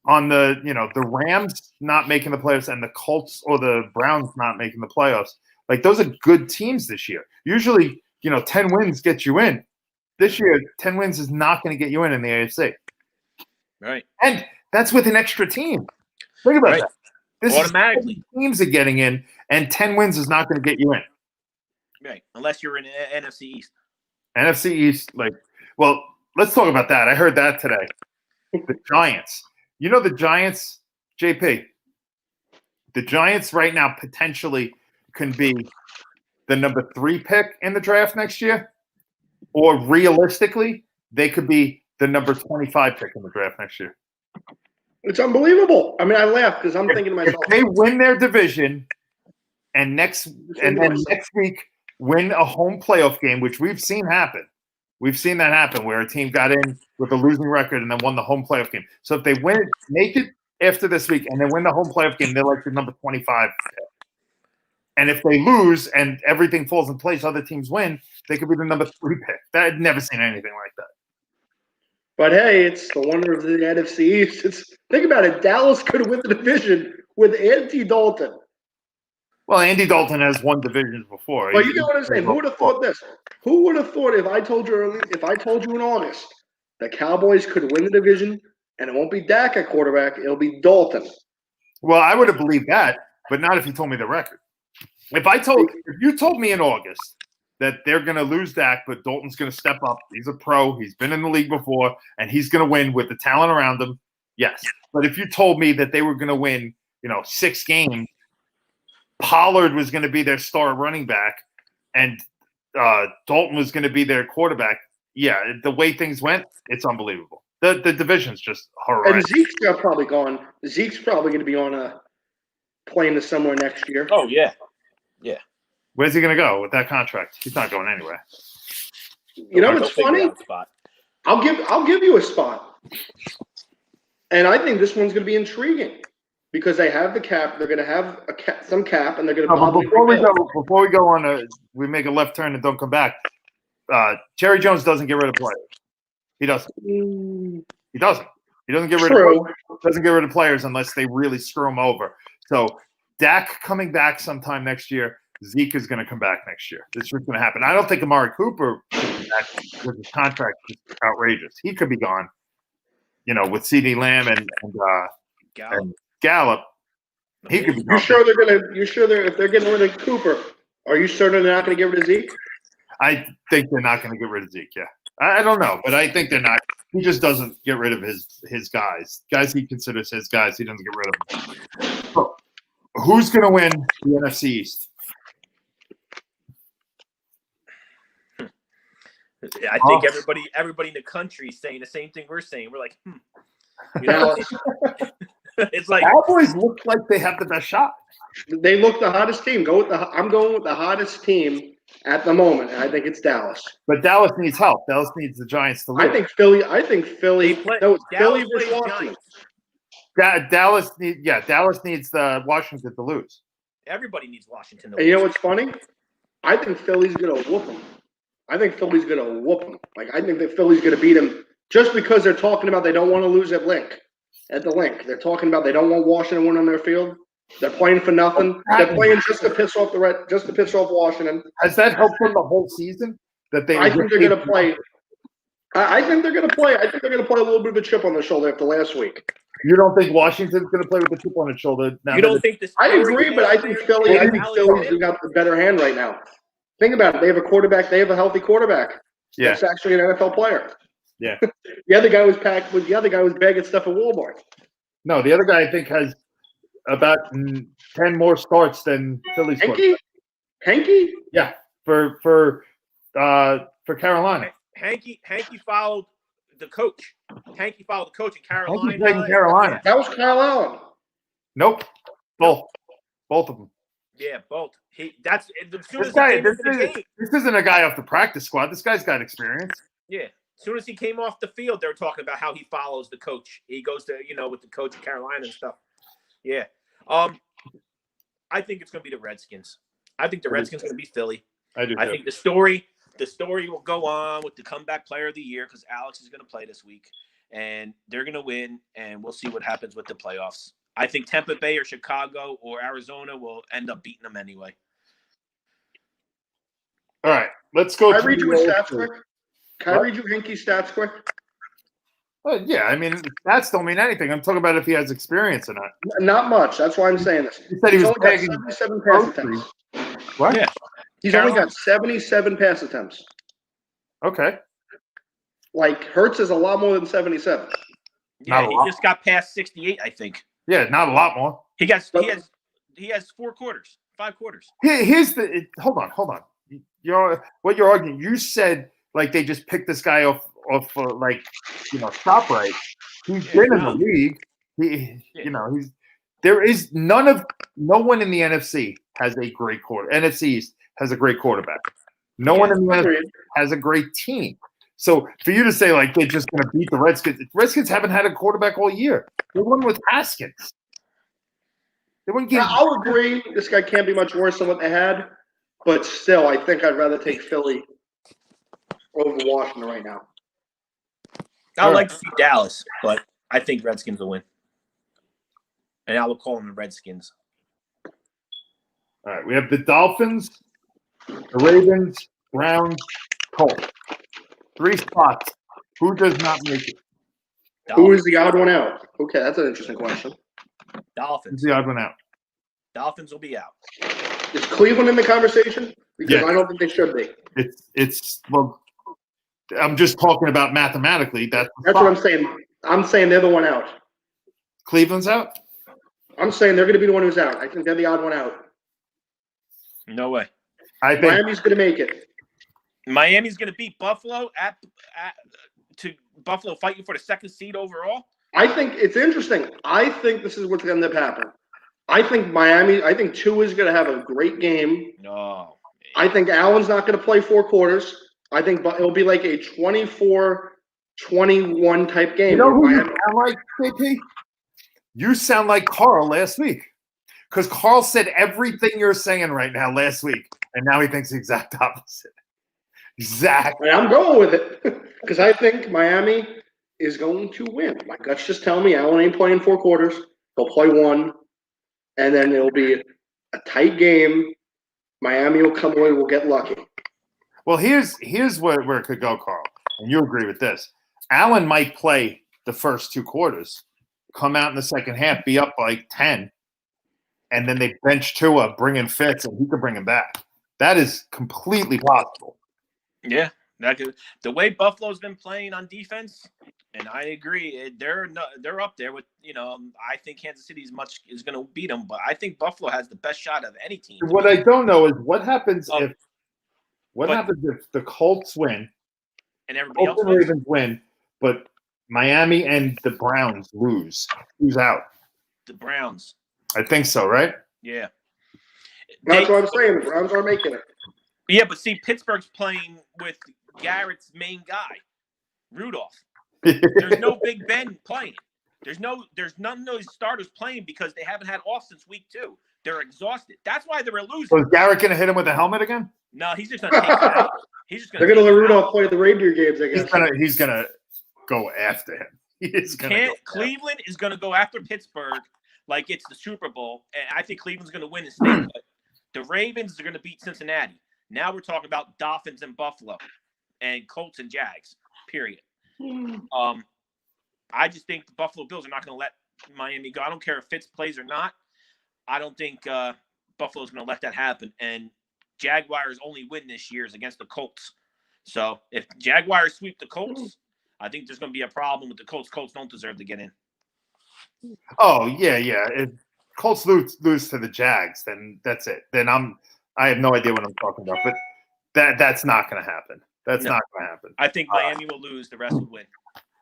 on the the Rams not making the playoffs and the Colts or the Browns not making the playoffs. Like those are good teams this year. Usually, 10 wins get you in. This year, 10 wins is not going to get you in the AFC. Right. And that's with an extra team. Think about that. This automatically teams are getting in, and 10 wins is not going to get you in. Right. Unless you're in NFC East. NFC East, well, let's talk about that. I heard that today. The Giants. The Giants, JP, the Giants right now potentially can be the number 3 pick in the draft next year, or realistically, they could be the number 25 pick in the draft next year. It's unbelievable. I mean, I laugh because I'm thinking to myself, if they win their division and next week win a home playoff game, which we've seen happen. We've seen that happen where a team got in with a losing record and then won the home playoff game. So if they win it, make it after this week and then win the home playoff game, they're like the number 25 pick. And if they lose and everything falls in place, other teams win, they could be the number 3 pick. I've never seen anything like that. But hey, it's the wonder of the NFC East. Think about it. Dallas could win the division with Andy Dalton. Well, Andy Dalton has won divisions before. Well, you know what I'm saying. Who would have thought this? Who would have thought if I told you in August the Cowboys could win the division and it won't be Dak at quarterback, it'll be Dalton. Well, I would have believed that, but not if you told me the record. If you told me in August that they're going to lose Dak, but Dalton's going to step up. He's a pro. He's been in the league before, and he's going to win with the talent around him. Yes. But if you told me that they were going to win, 6 games, Pollard was going to be their star running back, and Dalton was going to be their quarterback, yeah, the way things went, it's unbelievable. The division's just horrendous. And Zeke's probably gone. Zeke's probably going to be on a plane to somewhere next year. Oh, yeah. Yeah. Where's he going to go with that contract? He's not going anywhere. You know what's funny? I'll give you a spot. And I think this one's going to be intriguing because they have the cap. They're going to have some cap, and they're going to. Before we go on, we make a left turn and don't come back. Jerry Jones doesn't get rid of players. He doesn't. He doesn't. He doesn't get rid of players unless they really screw him over. So Dak coming back sometime next year. Zeke is going to come back next year. This is what's going to happen. I don't think Amari Cooper could back because his contract is outrageous. He could be gone, with CeeDee Lamb and Gallup. He could be gone. You sure if they're getting rid of Cooper, are you certain they're not going to get rid of Zeke? I think they're not going to get rid of Zeke, yeah. I don't know, but I think they're not. He just doesn't get rid of his guys. Guys he considers his guys, he doesn't get rid of them. So, who's going to win the NFC East? I think everybody in the country is saying the same thing we're saying. We're like, It's like Cowboys look like they have the best shot. They look the hottest team. I'm going with the hottest team at the moment, and I think it's Dallas. But Dallas needs help. Dallas needs the Giants to lose. I think Philly. No, it's Philly versus Washington. Dallas needs the Washington to lose. Everybody needs Washington to lose. And you know what's funny? I think Philly's going to whoop them. Like, I think that Philly's going to beat them just because they're talking about they don't want to lose at the link. They're talking about they don't want Washington win on their field. They're playing for nothing. They're playing just to piss off Washington. Has that helped them the whole season? I think they're going to play. I think they're going to play. I think they're going to play a little bit of a chip on their shoulder after last week. You don't think Washington's going to play with a chip on its shoulder? You don't think this? I agree, but I think Philly's got the better hand right now. Think about it. They have a quarterback. They have a healthy quarterback. Yeah. That's actually an NFL player. Yeah. The other guy was bagging stuff at Walmart. No, the other guy I think has about 10 more starts than Philly's. Hanky? Yeah, for Carolina. Hanky followed the coach. Hanky followed the coach in Carolina. Carolina. That was Kyle Allen. Nope. Both of them. Yeah, both. This isn't a guy off the practice squad. This guy's got experience. Yeah. As soon as he came off the field, they were talking about how he follows the coach. He goes to, with the coach of Carolina and stuff. Yeah. I think it's going to be the Redskins. I think the Redskins are going to beat Philly. I do. I think the story will go on with the comeback player of the year because Alex is going to play this week, and they're going to win, and we'll see what happens with the playoffs. I think Tampa Bay or Chicago or Arizona will end up beating them anyway. All right, let's go. Can I read you his stats quick? Can I read you Hinky's stats quick? Yeah, I mean, stats don't mean anything. I'm talking about if he has experience or not. Not much. That's why I'm saying this. He said he was only got tagging 77 pass attempts. What? Yeah. He's only got 77 pass attempts. Okay. Like, Hurts is a lot more than 77. Yeah, he just got past 68, I think. Yeah, not a lot more. He has 4 quarters, 5 quarters. Hold on. What you're arguing? You said like they just picked this guy off stop right. He's been in the league. No one in the NFC has a great NFC East has a great quarterback. No one in the NFC has a great team. So for you to say like they're just going to beat the Redskins haven't had a quarterback all year. They won with Haskins. I'll agree. This guy can't be much worse than what they had, but still, I think I'd rather take Philly over Washington right now. I would like to see Dallas, but I think Redskins will win. And I will call them the Redskins. All right, we have the Dolphins, the Ravens, Browns, Colts. 3 spots. Who does not make it? Dolphins. Who is the odd one out? Okay, that's an interesting question. Dolphins. Who's the odd one out? Dolphins will be out. Is Cleveland in the conversation? Because I don't think they should be. Well, I'm just talking about mathematically. That's what I'm saying. I'm saying they're the one out. Cleveland's out? I'm saying they're going to be the one who's out. I think they're the odd one out. No way. I think Miami's going to make it. Miami's going to beat Buffalo to Buffalo fighting for the 2nd seed overall. I think it's interesting. I think this is what's going to end up happening. I think Tua is going to have a great game. No. I think Allen's not going to play 4 quarters. I think it'll be like a 24-21 type game. You know who you sound like, JP? You sound like Carl last week. Because Carl said everything you're saying right now last week, and now he thinks the exact opposite. Exactly. I'm going with it because I think Miami is going to win. My guts just tell me Allen ain't playing 4 quarters. He'll play 1, and then it'll be a tight game. Miami will come away. We'll get lucky. Well, here's where it could go, Carl, and you agree with this. Allen might play the first 2 quarters, come out in the second half, be up by 10, and then they bench Tua, bring in Fitz, and he could bring him back. That is completely possible. Yeah, the way Buffalo's been playing on defense, and I agree, they're up there with I think Kansas City is going to beat them, but I think Buffalo has the best shot of any team. What I don't know is what happens if the Colts win and everybody else Ravens win, but Miami and the Browns lose. Who's out? The Browns. I think so, right? Yeah. That's what I'm saying. The Browns are making it. Yeah, but see, Pittsburgh's playing with Garrett's main guy, Rudolph. There's no Big Ben playing. There's none of those starters playing because they haven't had off since week 2. They're exhausted. That's why they're losing. So is Garrett going to hit him with a helmet again? No, he's just going to take it out. They're going to let Rudolph play the reindeer games, I guess. He's going to go after him. Cleveland is going to go after Pittsburgh like it's the Super Bowl, and I think Cleveland's going to win the state. But the Ravens are going to beat Cincinnati. Now we're talking about Dolphins and Buffalo and Colts and Jags, period. I just think the Buffalo Bills are not going to let Miami go. I don't care if Fitz plays or not. I don't think Buffalo's going to let that happen. And Jaguars' only win this year is against the Colts. So if Jaguars sweep the Colts, I think there's going to be a problem with the Colts. Colts don't deserve to get in. Oh, yeah. If Colts lose to the Jags, then that's it. Then I have no idea what I'm talking about. But that's not going to happen. That's not going to happen. I think Miami will lose. The rest will win.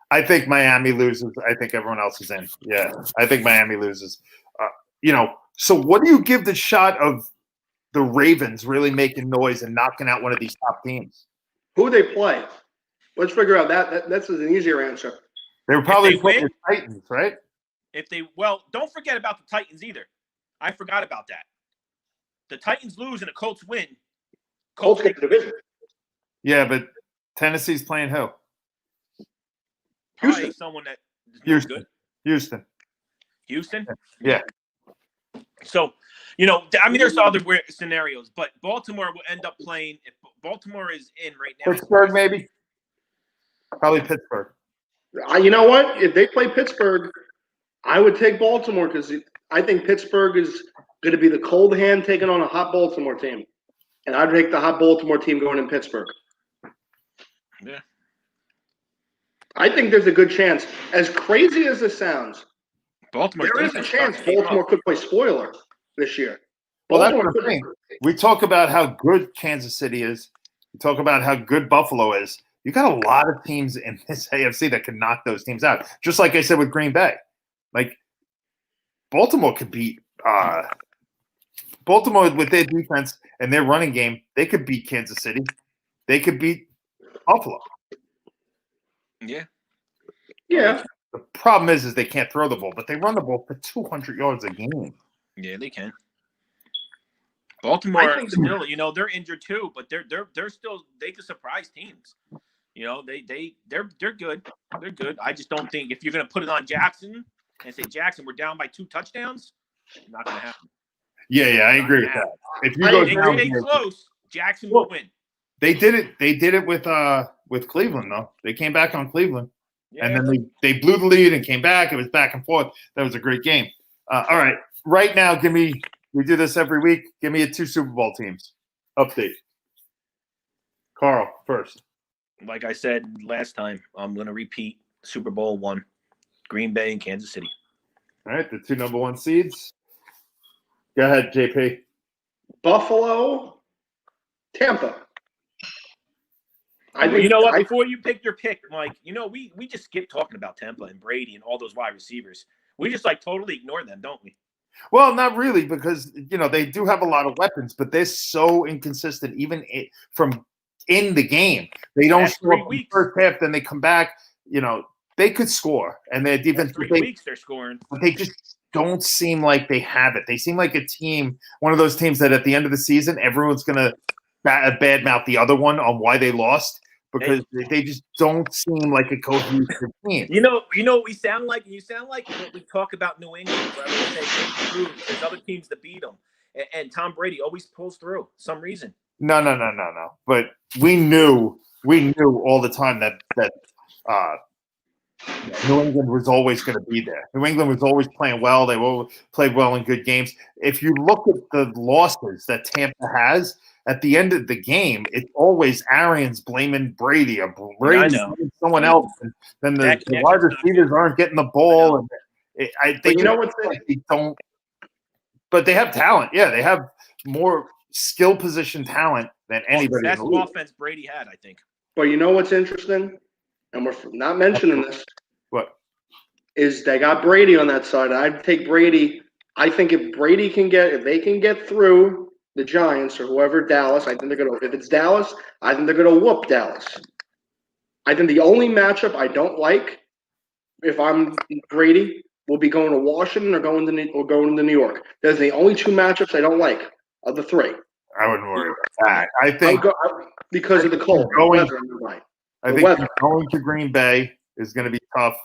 I think Miami loses. I think everyone else is in. Yeah, I think Miami loses. So what do you give the shot of the Ravens really making noise and knocking out one of these top teams? Who they play? Let's figure out that. That's an easier answer. They were probably playing the Titans, right? Don't forget about the Titans either. I forgot about that. the Titans lose and the Colts win. Colts get the division. Yeah, but Tennessee's playing who? Probably Houston. someone that is Houston. good. Houston. Houston. Yeah. So, you know, I mean, there's other weird scenarios, but Baltimore will end up playing. If Baltimore is in right now, Pittsburgh, maybe. Probably Pittsburgh. You know what? If they play Pittsburgh, I would take Baltimore because I think Pittsburgh is going to be the cold hand taking on a hot Baltimore team. And I'd take the hot Baltimore team going in Pittsburgh. Yeah. I think there's a good chance. As crazy as this sounds, Baltimore. there is a chance Baltimore could play spoiler this year. Well, that's Baltimore what I'm saying. We talk about how good Kansas City is. We talk about how good Buffalo is. You got a lot of teams in this AFC that can knock those teams out. Just like I said with Green Bay. Like, Baltimore could beat Baltimore with their defense and their running game. They could beat Kansas City. They could beat Buffalo. Yeah. Yeah. The problem is they can't throw the ball, but they run the ball for 200 yards a game. Yeah, they can. Baltimore still, you know, they're injured too, but they're still, they can surprise teams. You know, they're good. They're good. I just don't think if you're going to put it on Jackson and say, Jackson, we're down by 2 touchdowns, not going to happen. Yeah, I agree with that. If you go down, they close, Jackson will win. They did it. They did it with Cleveland though. They came back on Cleveland, and then they blew the lead and came back. It was back and forth. That was a great game. All right, right now, we do this every week. Give me 2 Super Bowl teams. Update. Carl first. Like I said last time, I'm going to repeat Super Bowl 1, Green Bay and Kansas City. All right, the 2 number 1 seeds. Go ahead, JP. Buffalo, Tampa. You know what? Before you pick your pick, Mike, you know, we just skip talking about Tampa and Brady and all those wide receivers. We just totally ignore them, don't we? Well, not really, because you know they do have a lot of weapons, but they're so inconsistent. Even from in the game, they don't score in the first half, then they come back. You know, they could score, and their defense. 3 weeks they're scoring, but they just don't seem like they have it. They seem like a team, one of those teams that at the end of the season, everyone's gonna badmouth the other one on why they lost. Because they just don't seem like a cohesive team. You know what we sound like? You sound like when we talk about New England, where we say there's other teams that beat them. And Tom Brady always pulls through some reason. No. But we knew all the time that New England was always going to be there. New England was always playing well. They played well in good games. If you look at the losses that Tampa has, at the end of the game, it's always Arians blaming Brady or Brady blaming someone else, and then the wide receivers aren't getting the ball. And I think you know what? They don't, but they have talent. Yeah, they have more skill position talent than anybody. That's the offense Brady had, I think. But you know what's interesting, and we're not mentioning this. What is they got Brady on that side? I'd take Brady. I think if they can get through the Giants or whoever, Dallas, I think they're going to – if it's Dallas, I think they're going to whoop Dallas. I think the only matchup I don't like, if I'm Brady, will be going to Washington or going to New York. Those are the only 2 matchups I don't like of the 3. I wouldn't worry about that. I think because of the cold. I think going to Green Bay is going to be tough.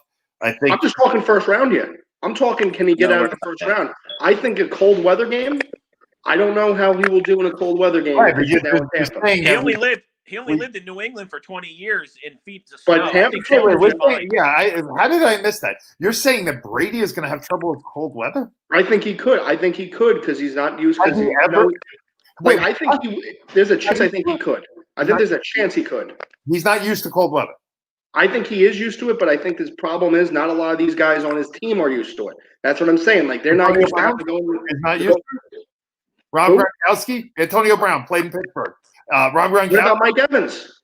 I'm just talking first round here. I'm talking, can he get out of the first round? I think a cold weather game – I don't know how he will do in a cold weather game. Right, he only lived in New England for 20 years in feet of snow. But Tampa, how did I miss that? You're saying that Brady is going to have trouble with cold weather? I think he could because he's not used. I think there's a chance. I think he could. I think there's a chance he could. He's not used to cold weather. I think he is used to it, but I think his problem is not a lot of these guys on his team are used to it. That's what I'm saying. Like they're not used to having to go. He's not used to it. Rob Gronkowski, Antonio Brown played in Pittsburgh. Rob Gronkowski. What about Mike Evans?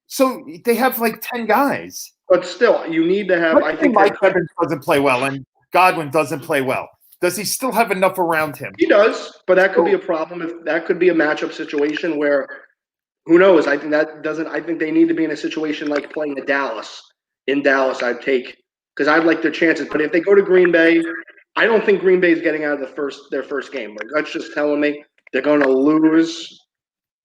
So they have 10 guys. But still, you need to have. I think Mike Evans doesn't play well, and Godwin doesn't play well. Does he still have enough around him? He does, but that could be a problem. If that could be a matchup situation where, who knows? I think that doesn't. I think they need to be in a situation like playing the Dallas. In Dallas, I'd take because I'd like their chances. But if they go to Green Bay. I don't think Green Bay is getting out of their first game. Like that's just telling me. They're going to lose.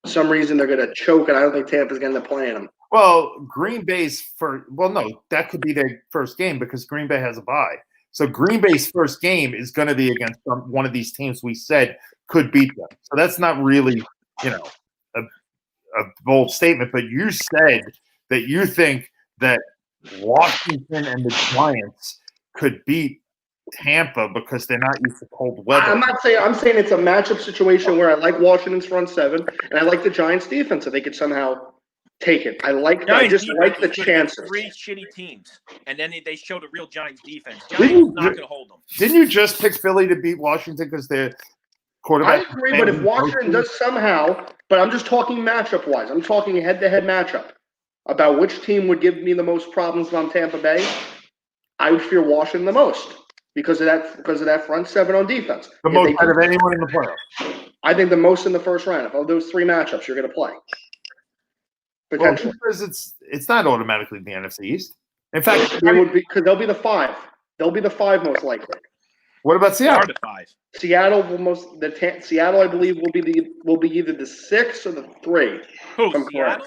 For some reason, they're going to choke, and I don't think Tampa's going to play them. Well, Green Bay's first. Well, no, that could be their first game because Green Bay has a bye. So Green Bay's first game is going to be against one of these teams we said could beat them. So that's not really, a bold statement. But you said that you think that Washington and the Giants could beat Tampa because they're not used to cold weather. I'm saying it's a matchup situation where I like Washington's front seven and I like the Giants defense if they could somehow take it. I just like the chances. Three shitty teams, and then they show the real Giants defense. Giants not going to hold them. Didn't you just pick Philly to beat Washington because they're quarterback? I agree, but if Washington does somehow, but I'm just talking matchup wise. I'm talking head-to-head matchup about which team would give me the most problems on Tampa Bay. I would fear Washington the most because of that front seven on defense. The most out of anyone in the playoffs. I think the most in the first round. Of those three matchups, you're going to play. Potentially. Well, because it's not automatically the NFC East. In fact, it would be because they'll be the 5. They'll be the 5 most likely. What about Seattle? The 5. Seattle Seattle, I believe, will be either the 6 or the 3. Who? Seattle?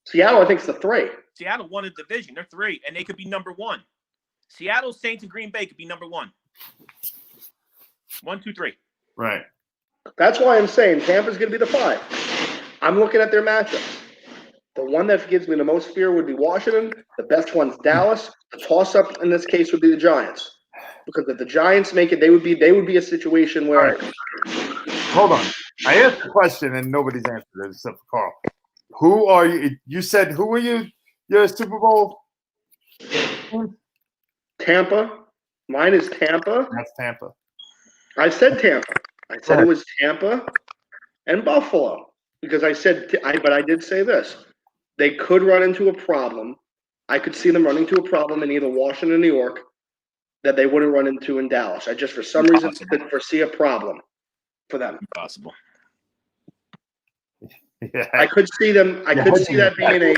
Seattle, I think, is the 3. Seattle won a division. They're 3, and they could be number 1. Seattle, Saints, and Green Bay could be number 1. 1, 2, 3. Right. That's why I'm saying Tampa's going to be the 5. I'm looking at their matchups. The one that gives me the most fear would be Washington. The best one's Dallas. The toss-up in this case would be the Giants, because if the Giants make it, they would be a situation where. Right. Hold on, I asked a question and nobody's answered it except for Carl. Who are you? You said who are you? Your Super Bowl? Tampa. Mine is Tampa. That's Tampa. I said Tampa. I said it was Tampa and Buffalo because but I did say this. They could run into a problem. I could see them running into a problem in either Washington or New York that they wouldn't run into in Dallas. I just, for some reason, could foresee a problem for them. Impossible. Yeah. I could see them. I could see that being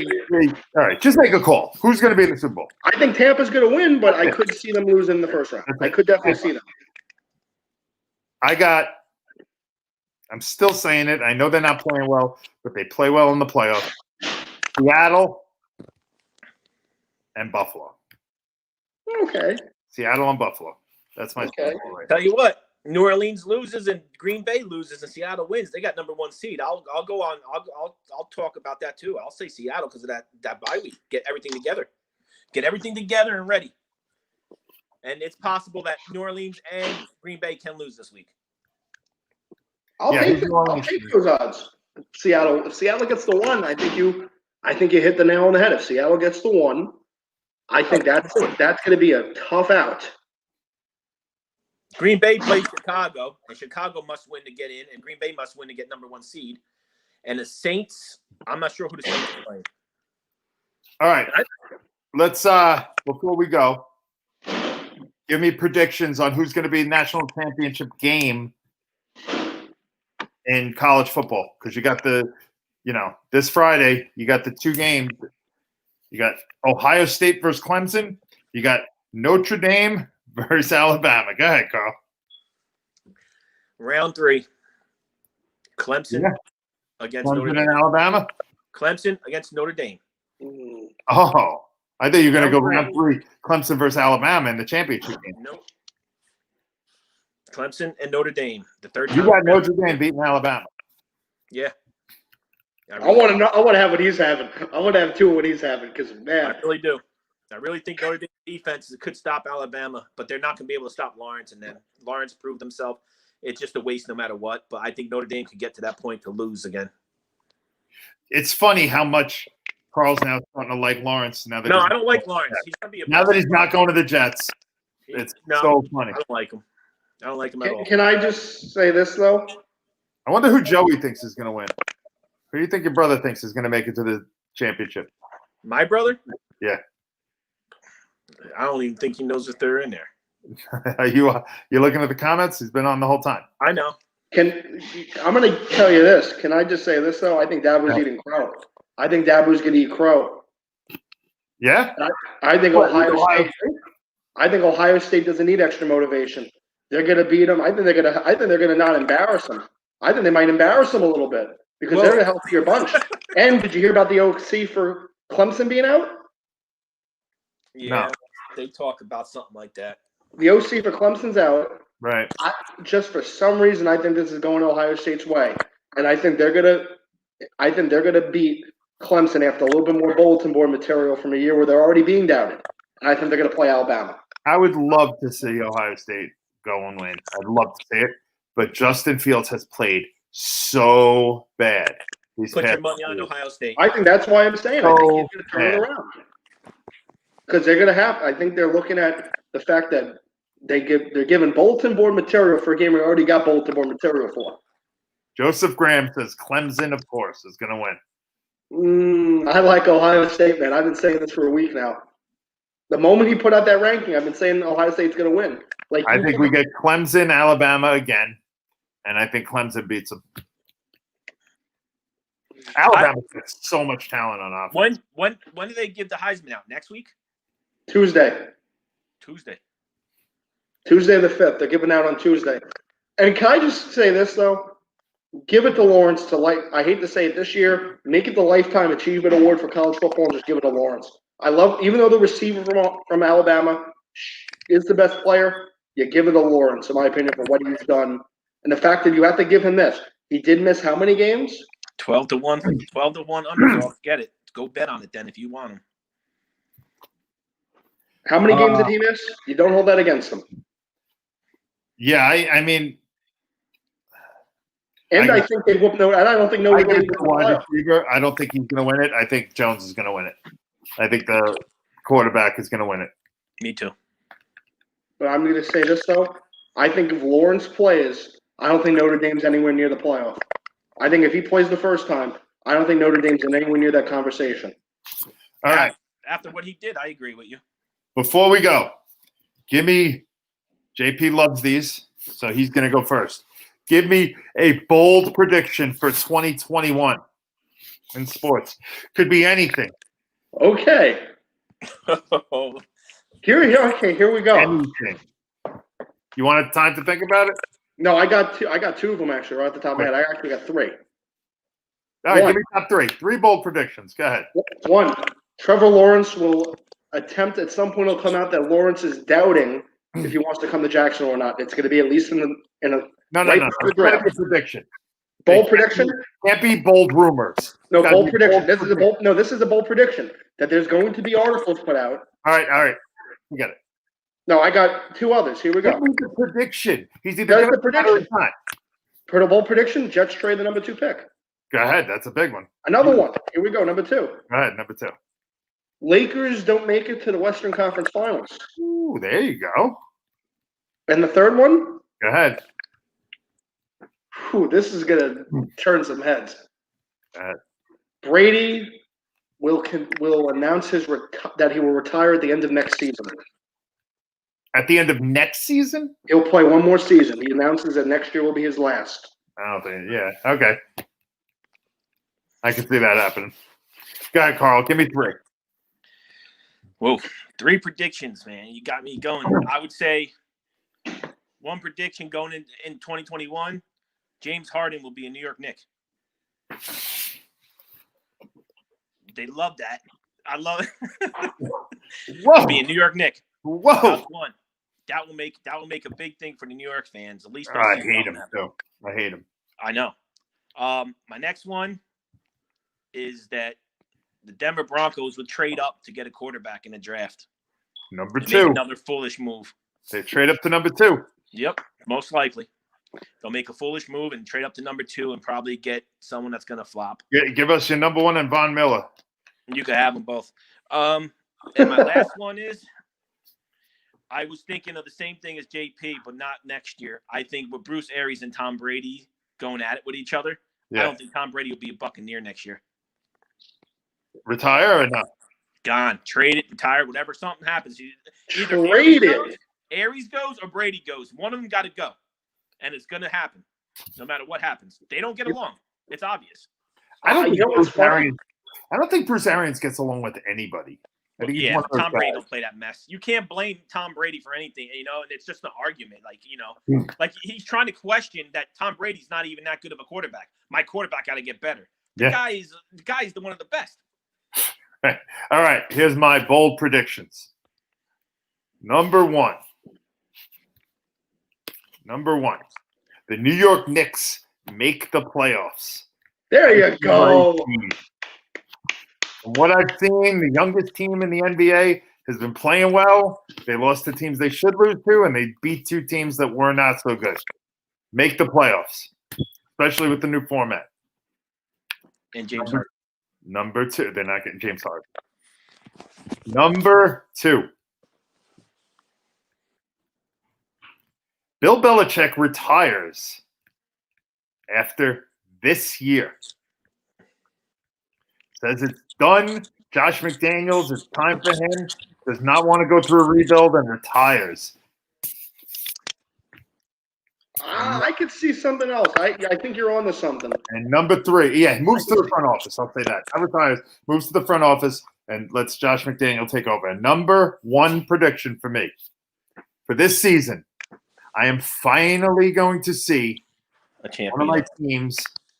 All right, just make a call. Who's going to be in the Super Bowl? I think Tampa's going to win, but I could see them losing in the first round. I could definitely see them. I'm still saying it. I know they're not playing well, but they play well in the playoffs. Seattle and Buffalo. Okay. Seattle and Buffalo. That's my okay. Right. Tell you what, New Orleans loses and Green Bay loses and Seattle wins. They got number 1 seed. I'll go on. I'll talk about that too. I'll say Seattle because of that bye week. Get everything together. Get everything together and ready. And it's possible that New Orleans and Green Bay can lose this week. I'll take those odds. Seattle. If Seattle gets the 1, I think you hit the nail on the head. If Seattle gets the 1, I think that's going to be a tough out. Green Bay plays Chicago, and Chicago must win to get in, and Green Bay must win to get number 1 seed. And the Saints, I'm not sure who the Saints are playing. All right. Let's before we go, give me predictions on who's going to be the national championship game in college football, because you got this Friday, you got the 2 games. You got Ohio State versus Clemson. You got Notre Dame versus Alabama. Go ahead, Carl. Round 3. Clemson against Notre Dame. And Alabama? Clemson against Notre Dame. Oh, I thought you were going to go round 3, Clemson versus Alabama in the championship game. Nope. Clemson and Notre Dame. The third You got Notre Dame beating Alabama. Yeah. I want to know. I want to have what he's having. I want to have 2 of what he's having because, man. I really do. I really think Notre Dame defense could stop Alabama, but they're not going to be able to stop Lawrence. And then Lawrence proved himself. It's just a waste no matter what. But I think Notre Dame could get to that point to lose again. It's funny how much Carl's now starting to like Lawrence. Now that I don't like Lawrence. He's going to be now that he's not going to the Jets. It's so funny. I don't like him. I don't like him at all. Can I just say this, though? I wonder who Joey thinks is going to win. Who do you think your brother thinks is going to make it to the championship? My brother? Yeah. I don't even think he knows if they're in there. Are you looking at the comments? He's been on the whole time. I know. I'm going to tell you this. Can I just say this, though? I think Dabo's eating crow. I think Dabo's going to eat crow. Yeah? I think Ohio State doesn't need extra motivation. They're going to beat them. I think they're going to not embarrass them. I think they might embarrass them a little bit because they're the healthier bunch. And did you hear about the OC for Clemson being out? Yeah, they talk about something like that. The OC for Clemson's out. Right. Just for some reason, I think this is going Ohio State's way, and I think they're gonna beat Clemson after a little bit more bulletin board material from a year where they're already being doubted. And I think they're gonna play Alabama. I would love to see Ohio State go and win. I'd love to see it, but Justin Fields has played so bad. Put your money on Ohio State. I think that's why I'm saying I think he's going to turn it around. Because they're going to have – I think they're looking at the fact that they're giving bulletin board material for a game we already got bulletin board material for. Joseph Graham says Clemson, of course, is going to win. I like Ohio State, man. I've been saying this for a week now. The moment he put out that ranking, I've been saying Ohio State's going to win. I think we get Clemson, Alabama again, and I think Clemson beats them. Alabama's got so much talent on offense. When do they give the Heisman out? Next week? Tuesday the 5th. They're giving out on Tuesday. And can I just say this, though? Give it to Lawrence I hate to say it this year, make it the Lifetime Achievement Award for college football and just give it to Lawrence. Even though the receiver from Alabama is the best player, you give it to Lawrence, in my opinion, for what he's done. And the fact that you have to give him this. He did miss how many games? 12-1. 12-1 underdog. Get it. Go bet on it then if you want him. How many games did he miss? You don't hold that against him. Yeah, I mean. And I think they whoop no. And I don't think Notre Dame. I don't think he's going to win it. I think Jones is going to win it. I think the quarterback is going to win it. Me too. But I'm going to say this, though. I think if Lawrence plays, I don't think Notre Dame's anywhere near the playoff. I think if he plays the first time, I don't think Notre Dame's anywhere near that conversation. All right. After what he did, I agree with you. Before we go, give me – JP loves these, so he's going to go first. Give me a bold prediction for 2021 in sports. Could be anything. Okay. Here we go. Anything. You want time to think about it? No, I got two of them actually right off the top of my head. I actually got three. All right, give me top three. Three bold predictions. Go ahead. One, Trevor Lawrence will attempt at some point. It'll come out that Lawrence is doubting if he wants to come to Jacksonville or not. It's going to be at least in a no. Prediction. Bold prediction? Can't be bold rumors. No, bold prediction. This is a bold prediction that there's going to be articles put out. All right. You got it. No, I got two others. Here we go. The prediction. He's either going to prediction. For the bold prediction, Jets trade the number 2 pick. Go ahead. That's a big one. Another one. Here we go. Number 2. Go ahead. Number 2. Lakers don't make it to the Western Conference Finals. Ooh, there you go. And the third one? Go ahead. This is going to turn some heads. Brady will announce that he will retire at the end of next season. At the end of next season? He'll play one more season. He announces that next year will be his last. I don't think. Yeah. Okay. I can see that happening. Go ahead, Carl. Give me 3. Whoa, 3 predictions, man. You got me going. I would say one prediction going in 2021, James Harden will be a New York Knick. They love that. I love it. Whoa. Be a New York Knick. Whoa. That's one. That will make a big thing for the New York fans. At least I hate him too. I hate him. I know. My next one is that the Denver Broncos would trade up to get a quarterback in the draft. Number 2. Make another foolish move. They trade up to number 2. Yep, most likely. They'll make a foolish move and trade up to number 2 and probably get someone that's going to flop. Give us your number 1 and Von Miller. You can have them both. And my last one is, I was thinking of the same thing as JP, but not next year. I think with Bruce Arians and Tom Brady going at it with each other, I don't think Tom Brady will be a Buccaneer next year. Retire or not? Gone. Trade it, retire, whatever. Something happens. Either Arians goes or Brady goes. One of them got to go. And it's going to happen no matter what happens. They don't get along. It's obvious. I don't think Bruce Arians gets along with anybody. Yeah, Tom Brady don't play that mess. You can't blame Tom Brady for anything. It's just an argument. Like he's trying to question that Tom Brady's not even that good of a quarterback. My quarterback got to get better. The guy is one of the best. All right, here's my bold predictions. Number one, the New York Knicks make the playoffs. There you go. From what I've seen, the youngest team in the NBA has been playing well. They lost to teams they should lose to, and they beat two teams that were not so good. Make the playoffs, especially with the new format. And James Harden. Number two, they're not getting James Harden. Number two, Bill Belichick retires after this year. Says it's done. Josh McDaniels, it's time for him. Does not want to go through a rebuild and retires. I could see something else. I think you're on to something. And number three, he moves to the front office. I'll say that. Retires, moves to the front office, and lets Josh McDaniel take over. And number one prediction for me for this season, I am finally going to see one of my teams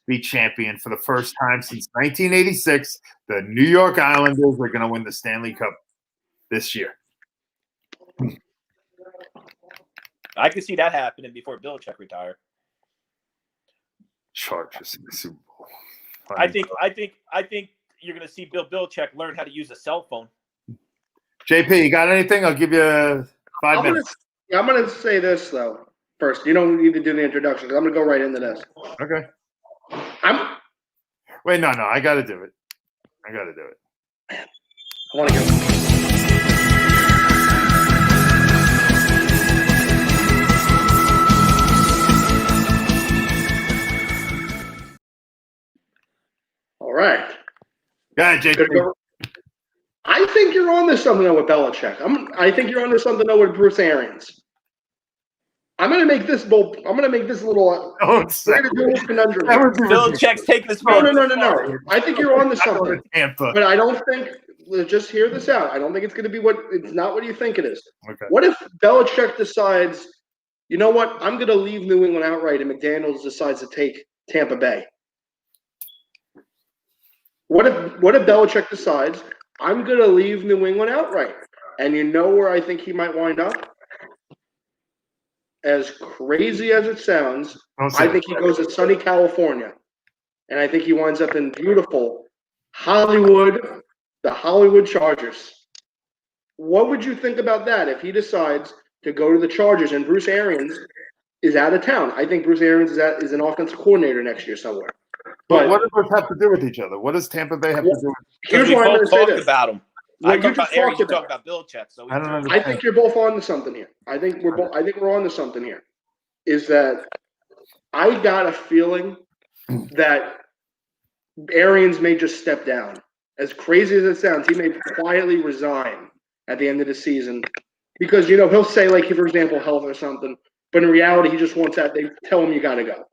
be champion for the first time since 1986. The New York Islanders are going to win the Stanley Cup this year. I could see that happening before Belichick retired. Chargers in the Super Bowl. I think you're going to see Bill Belichick learn how to use a cell phone. JP, you got anything? I'll give you 5 minutes. I'm going to say this though. First, you don't need to do the introduction because I'm going to go right into this. Okay. Wait, no. I got to do it. I want to go. All right. Yeah, JP. I think you're on to something though with Belichick. I think you're on to something though with Bruce Arians. I'm gonna make this little. Conundrum. Belichick's taking this. No. I think you're on to something. But I don't think. Just hear this out. I don't think it's gonna be it's not what you think it is. Okay. What if Belichick decides, you know what? I'm gonna leave New England outright, and McDaniels decides to take Tampa Bay. What if Belichick decides I'm gonna leave New England outright, and you know where I think he might wind up? As crazy as it sounds, I think he goes to sunny California. And I think he winds up in beautiful Hollywood, the Hollywood Chargers. What would you think about that if he decides to go to the Chargers and Bruce Arians is out of town? I think Bruce Arians is an offensive coordinator next year somewhere. But what does this have to do with each other? What does Tampa Bay have to do with Here's what I'm going to say this. About him. I talk about Arians, you talk about Belichick. So I don't understand. I think you're both on to something here. I think we're on to something here. Is that I got a feeling that Arians may just step down. As crazy as it sounds, he may quietly resign at the end of the season because he'll say for example health or something, but in reality he just wants that. They tell him you got to go,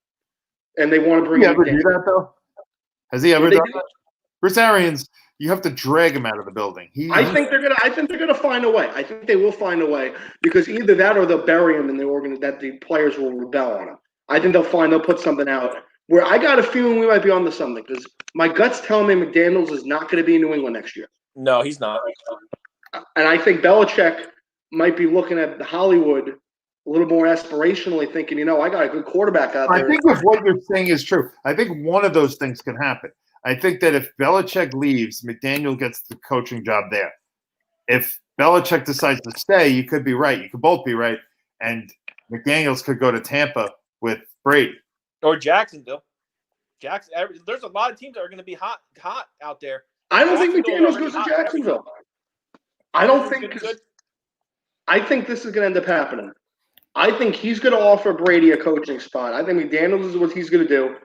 and they want to bring. Has he ever do that though? Has he ever done that? Bruce Arians. You have to drag him out of the building. I think they're gonna find a way. I think they will find a way because either that or they'll bury him in the organ that the players will rebel on him. I think they'll put something out where I got a feeling we might be onto something because my gut's telling me McDaniels is not going to be in New England next year. No, he's not. And I think Belichick might be looking at Hollywood a little more aspirationally, thinking, I got a good quarterback out there. I think if what you're saying is true, I think one of those things can happen. I think that if Belichick leaves, McDaniel gets the coaching job there. If Belichick decides to stay, you could be right. You could both be right. And McDaniels could go to Tampa with Brady. Or Jacksonville. There's a lot of teams that are going to be hot out there. I don't think McDaniels goes to Jacksonville. I don't think – I think this is going to end up happening. I think he's going to offer Brady a coaching spot. I think McDaniels is what he's going to do.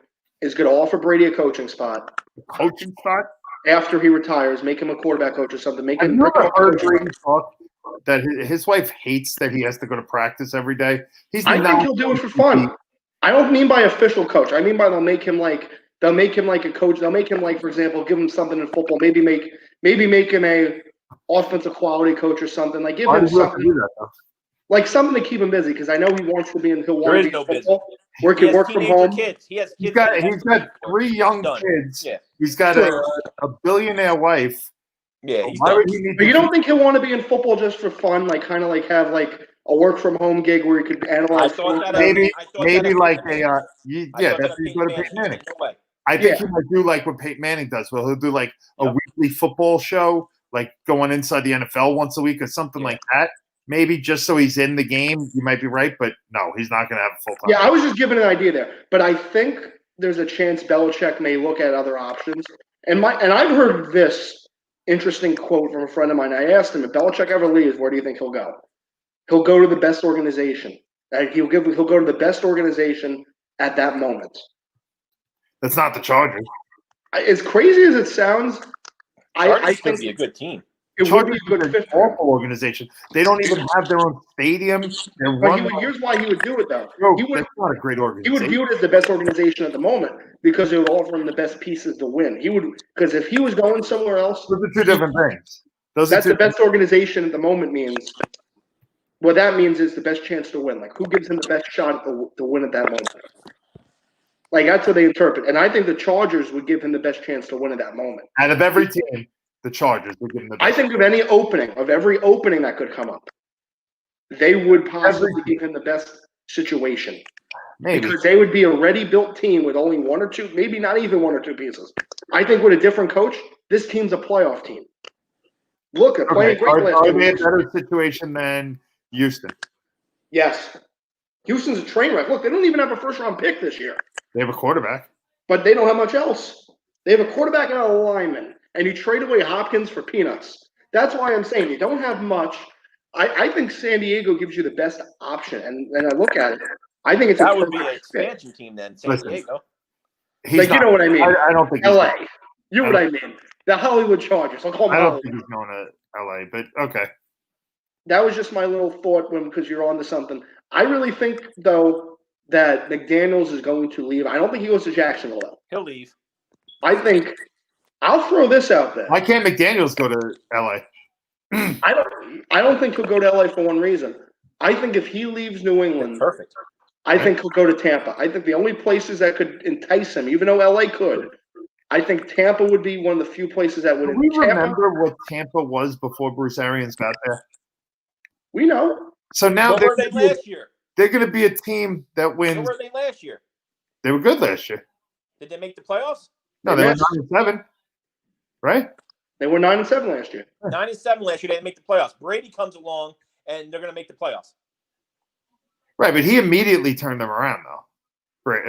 Is going to offer Brady a coaching spot. A coaching spot? After he retires, make him a quarterback coach or something. Make him. I've never heard Brady talk that his wife hates that he has to go to practice every day. I think he'll do it for fun. I don't mean by official coach. I mean by they'll make him like a coach. They'll make him for example, give him something in football. Maybe make him offensive quality coach or something. Like give Why him does he have to something, do that, though? like something to keep him busy because I know he wants to be in. He'll There want is to be no in football, He work has from teenager home. kids. He has He's kids. got that he has he's to got feed for. 3 young done. kids. Yeah. He's got a billionaire wife. Yeah, he's Why done. would he need But to you don't think he'll want to be in football just for fun, like kind of like have like a work from home gig where he could analyze? I thought that maybe I thought maybe that like Peyton Manning. yeah, I thought that's that what he's going to Peyton Manning. Manning. No way. I think Yeah. he might do like what Peyton Manning does. Well, he'll do like a Yep. weekly football show, like going inside the NFL once a week or something like that. Maybe just so he's in the game. You might be right, but no, he's not going to have a full time. Yeah, I was just giving an idea there, but I think there's a chance Belichick may look at other options. And I've heard this interesting quote from a friend of mine. I asked him if Belichick ever leaves, where do you think he'll go? He'll go to the best organization. He'll go to the best organization at that moment. That's not the Chargers. As crazy as it sounds, I Chargers think could be a good team. it would be a good an fit for him. awful organization. They don't even have their own stadium. They're But run. here's why he would do it though. No, He would that's not a great He organization. would view it as the best organization at the moment because it would offer him the best pieces to win. He would, because if he was going somewhere else, Those are two different things. that's the best organization at the moment means. What that means is the best chance to win. Like who gives him the best shot to win at that moment? Like that's what they interpret. And I think the Chargers would give him the best chance to win at that moment. Out of every team, the Chargers would give him the best. I think of every opening that could come up, they would possibly give him the best situation. Maybe. Because they would be a ready-built team with only one or two, maybe not even one or two pieces. I think with a different coach, this team's a playoff team. Look, they're playing great last Are year. they in a better situation than Houston? Yes. Houston's a train wreck. Look, they don't even have a first-round pick this year. They have a quarterback. But they don't have much else. They have a quarterback and a lineman, and you trade away Hopkins for peanuts. That's why I'm saying you don't have much. I think San Diego gives you the best option, and I look at it. I think it's that would be an expansion team then, San Diego. Like you know what I mean? I don't think LA. You know what I mean? The Hollywood Chargers. I'll call them I don't Hollywood. think he's going to LA, but okay. That was just my little thought because you're on to something. I really think though that McDaniels is going to leave. I don't think he goes to Jacksonville though. He'll leave. I think I'll throw this out there. Why can't McDaniels go to LA? I don't think he'll go to LA for one reason. I think if he leaves New England, perfect. I think he'll go to Tampa. I think the only places that could entice him, even though LA could, I think Tampa would be one of the few places that would. Do we remember what Tampa was before Bruce Arians got there? We know. So now What were they last year? They're going to be a team that wins. What were they last year? They were good last year. Did they make the playoffs? No, they were 9-7, right? They were 9-7 last year. 9-7 last year. They didn't make the playoffs. Brady comes along, and they're going to make the playoffs. Right, but he immediately turned them around, though.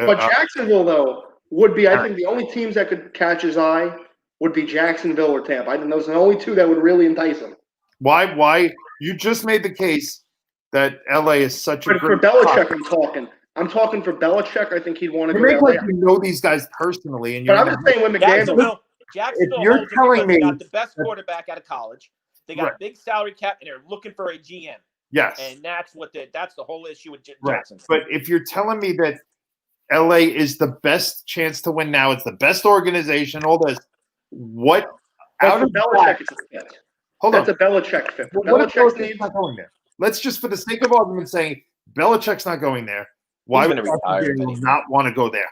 But Jacksonville, though, would be, I think, the only teams that could catch his eye would be Jacksonville or Tampa. I think those are the only two that would really entice him. Why? You just made the case that LA is such a great. For Belichick, I'm talking for Belichick. I think he'd want to go. Make like you know these guys personally, and but I'm just saying when McDaniels. Jacksonville, if you're telling me they got the best quarterback out of college, they got a big salary cap, and they're looking for a GM. Yes, and that's the whole issue with Jackson. Right. But if you're telling me that LA is the best chance to win now, it's the best organization, all this, what? Out of Belichick, it's a fit. Hold on, that's a Belichick fit. Belichick's not going there. Let's just, for the sake of argument, say Belichick's not going there. Why would he not want to go there?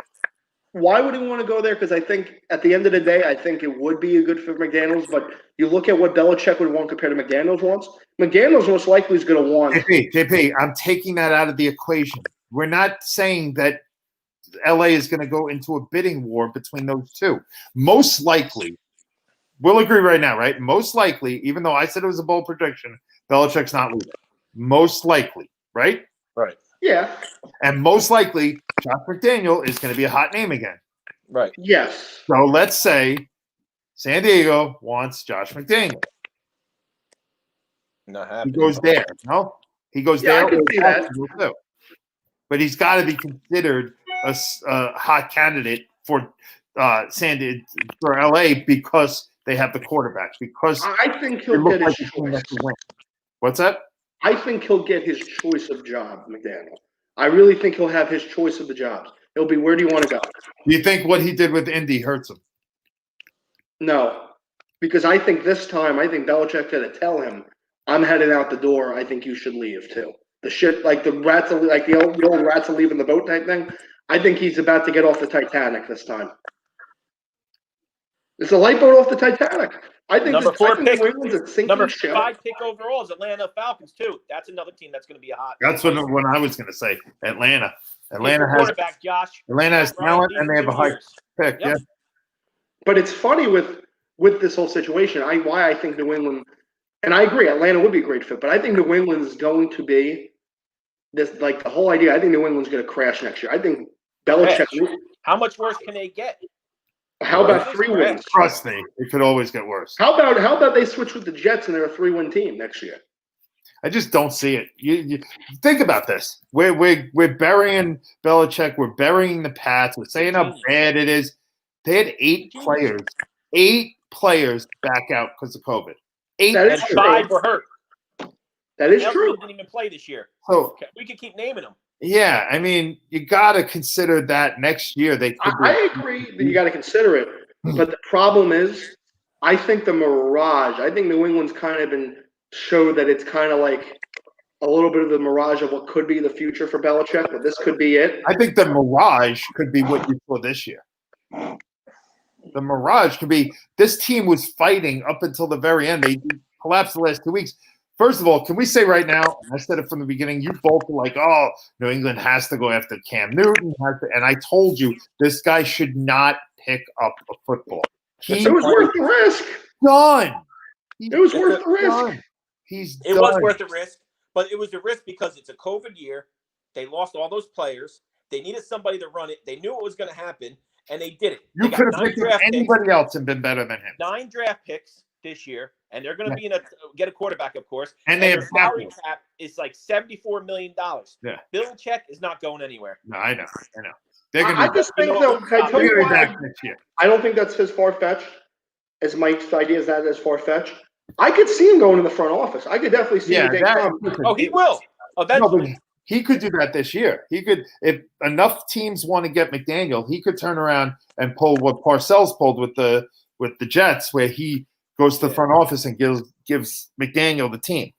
Why would he want to go there? Because I think at the end of the day, I think it would be a good fit for McDaniels. But you look at what Belichick would want compared to McDaniels wants. McDaniels most likely is going to want. JP, I'm taking that out of the equation. We're not saying that LA is going to go into a bidding war between those two. Most likely, we'll agree right now, right? Most likely, even though I said it was a bold prediction, Belichick's not leaving. Most likely, right? Right. Yeah. And most likely, Josh McDaniel is going to be a hot name again. Right. Yes. So let's say San Diego wants Josh McDaniel. Not happening. He goes there. No? He goes there. I can see that. Too. But he's got to be considered a hot candidate for for LA because they have the quarterback. Because I think he'll get his choice. What's that? I think he'll get his choice of job, McDaniel. I really think he'll have his choice of the jobs. It'll be, where do you want to go? Do you think what he did with Indy hurts him? No. because I think this time, I think Belichick had to tell him, "I'm headed out the door. I think you should leave too." The shit, like the rats, like the old rats are leaving the boat type thing. I think he's about to get off the Titanic this time. It's a light boat off the Titanic. I think Number 4 pick. New England's a sinking Number ship. 5 pick overall is Atlanta Falcons too. That's another team that's going to be a hot. That's what I was going to say. Atlanta has quarterback, Josh. Atlanta has talent, and they have a high pick. Yep. Yeah. But it's funny with this whole situation. Why I think New England, and I agree, Atlanta would be a great fit. But I think New England is going to be this, like the whole idea. I think New England's going to crash next year. I think Belichick. How much worse can they get? How about 3 wins? Trust me, it could always get worse. How about they switch with the Jets and they're a 3-win team next year? I just don't see it. You think about this. We're burying Belichick. We're burying the Pats. We're saying how bad it is. They had 8 players back out because of COVID. 8. That is and true. 5 were hurt. That is true. Didn't even play this year. So we could keep naming them. Yeah, I mean, you got to consider that next year they could. I agree that you got to consider it, but the problem is, I think the mirage. I think New England's kind of been showed that it's kind of like a little bit of the mirage of what could be the future for Belichick, but this could be it. I think the mirage could be what you saw this year. The mirage could be this team was fighting up until the very end. They collapsed the last 2 weeks. First of all, can we say right now, I said it from the beginning, you both were like, oh, New England has to go after Cam Newton. And I told you, this guy should not pick up a football. It was worth the risk. Done. It was worth the risk. It was worth the risk, but it was the risk because it's a COVID year. They lost all those players. They needed somebody to run it. They knew it was going to happen, and they did it. You could have picked anybody else and been better than him. 9 draft picks this year, and they're going to get a quarterback, of course. And they have salary cap is like $74 million. Yeah, Belichick is not going anywhere. No, I know. They're going I just think though. I don't think that's as far fetched as Mike's idea. Is that as far fetched? I could see him going to the front office. I could definitely see him. He will. Eventually. He could do that this year. He could, if enough teams want to get McDaniel, he could turn around and pull what Parcells pulled with the Jets, where he goes to the front office and gives McDaniel the team.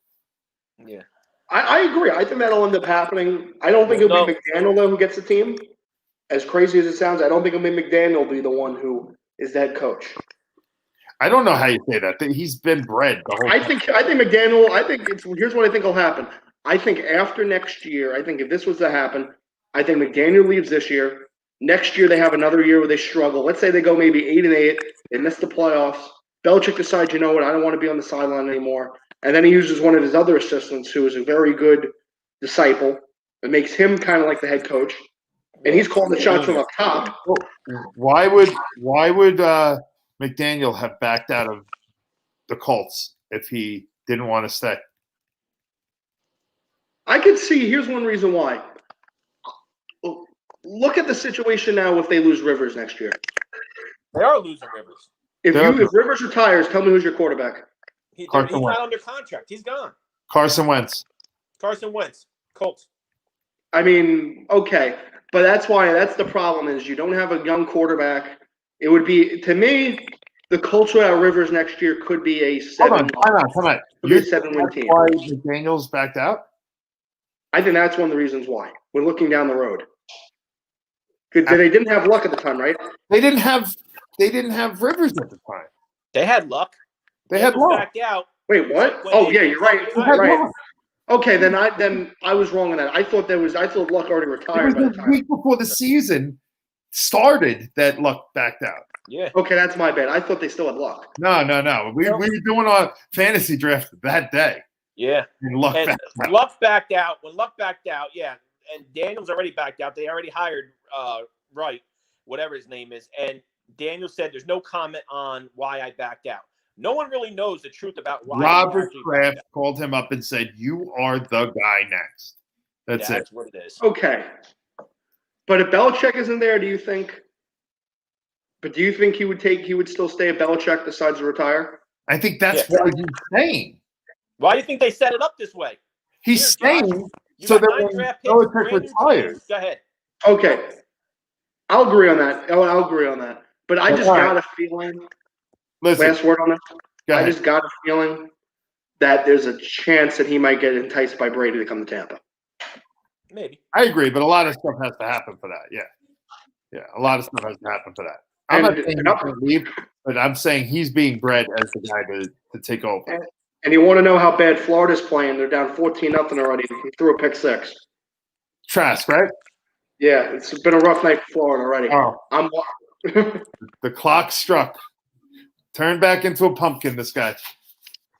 Yeah, I agree. I think that'll end up happening. I don't think it'll be McDaniel though who gets the team. As crazy as it sounds, I don't think it'll be McDaniel be the one who is the head coach. I don't know how you say that. He's been bred the whole time. I think McDaniel. Here's what I think will happen. I think after next year, I think if this was to happen, I think McDaniel leaves this year. Next year they have another year where they struggle. Let's say they go maybe 8-8. They miss the playoffs. Belichick decides, you know what, I don't want to be on the sideline anymore. And then he uses one of his other assistants who is a very good disciple. It makes him kind of like the head coach. And he's calling the shots from up top. Why would McDaniel have backed out of the Colts if he didn't want to stay? I could see, here's one reason why. Look at the situation now if they lose Rivers next year. They are losing Rivers. If Rivers retires, tell me who's your quarterback. He's not under contract. He's gone. Carson Wentz. Colts. I mean, okay. But that's the problem is you don't have a young quarterback. It would be, to me, the Colts without Rivers next year could be a 7-win team. Why McDaniel's backed out? I think that's one of the reasons why. We're looking down the road. They didn't have luck at the time, right? They didn't have Rivers at the time. They had luck. They had luck. Backed out. Wait, what? Oh yeah, you're right. Right. Okay, then I was wrong on that. I thought Luck already retired by the time. Week before the season started that Luck backed out. Yeah. Okay, that's my bad. I thought they still had Luck. No. We were doing our fantasy draft that day. Yeah. And Luck backed out. When Luck backed out, yeah. And Daniel's already backed out. They already hired Wright, whatever his name is. And Daniel said there's no comment on why I backed out. No one really knows the truth about why. Robert Kraft called him up and said, "You are the guy next." That's what it is. Okay. But if Belichick isn't there, do you think he would still stay if Belichick decides to retire? I think that's what he's saying. Why do you think they set it up this way? He's staying so that when Belichick retires. Go ahead. Okay. I'll agree on that. But I just got a feeling Listen, Last word on that. go I ahead. just got a feeling that there's a chance that he might get enticed by Brady to come to Tampa. Maybe. I agree, but a lot of stuff has to happen for that. Yeah, a lot of stuff has to happen for that. I'm not saying he's going to leave, but I'm saying he's being bred as the guy to take over. And you want to know how bad Florida's playing? They're down 14-0 already. He threw a pick six. Trask, right? Yeah, it's been a rough night for Florida already. Oh, the clock struck. Turned back into a pumpkin, this guy.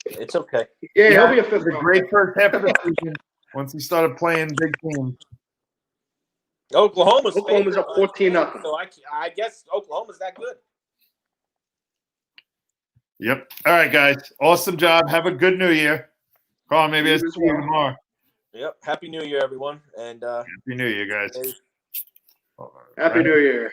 It's okay. Yeah, he'll be a fifth. A great first half of the season once he started playing big teams. Oklahoma's up 14-0. So I guess Oklahoma's that good. Yep. All right, guys. Awesome job. Have a good New Year. Carl, maybe I'll see you tomorrow. Yep. Happy New Year, everyone. And Happy New Year, guys. Happy New Year.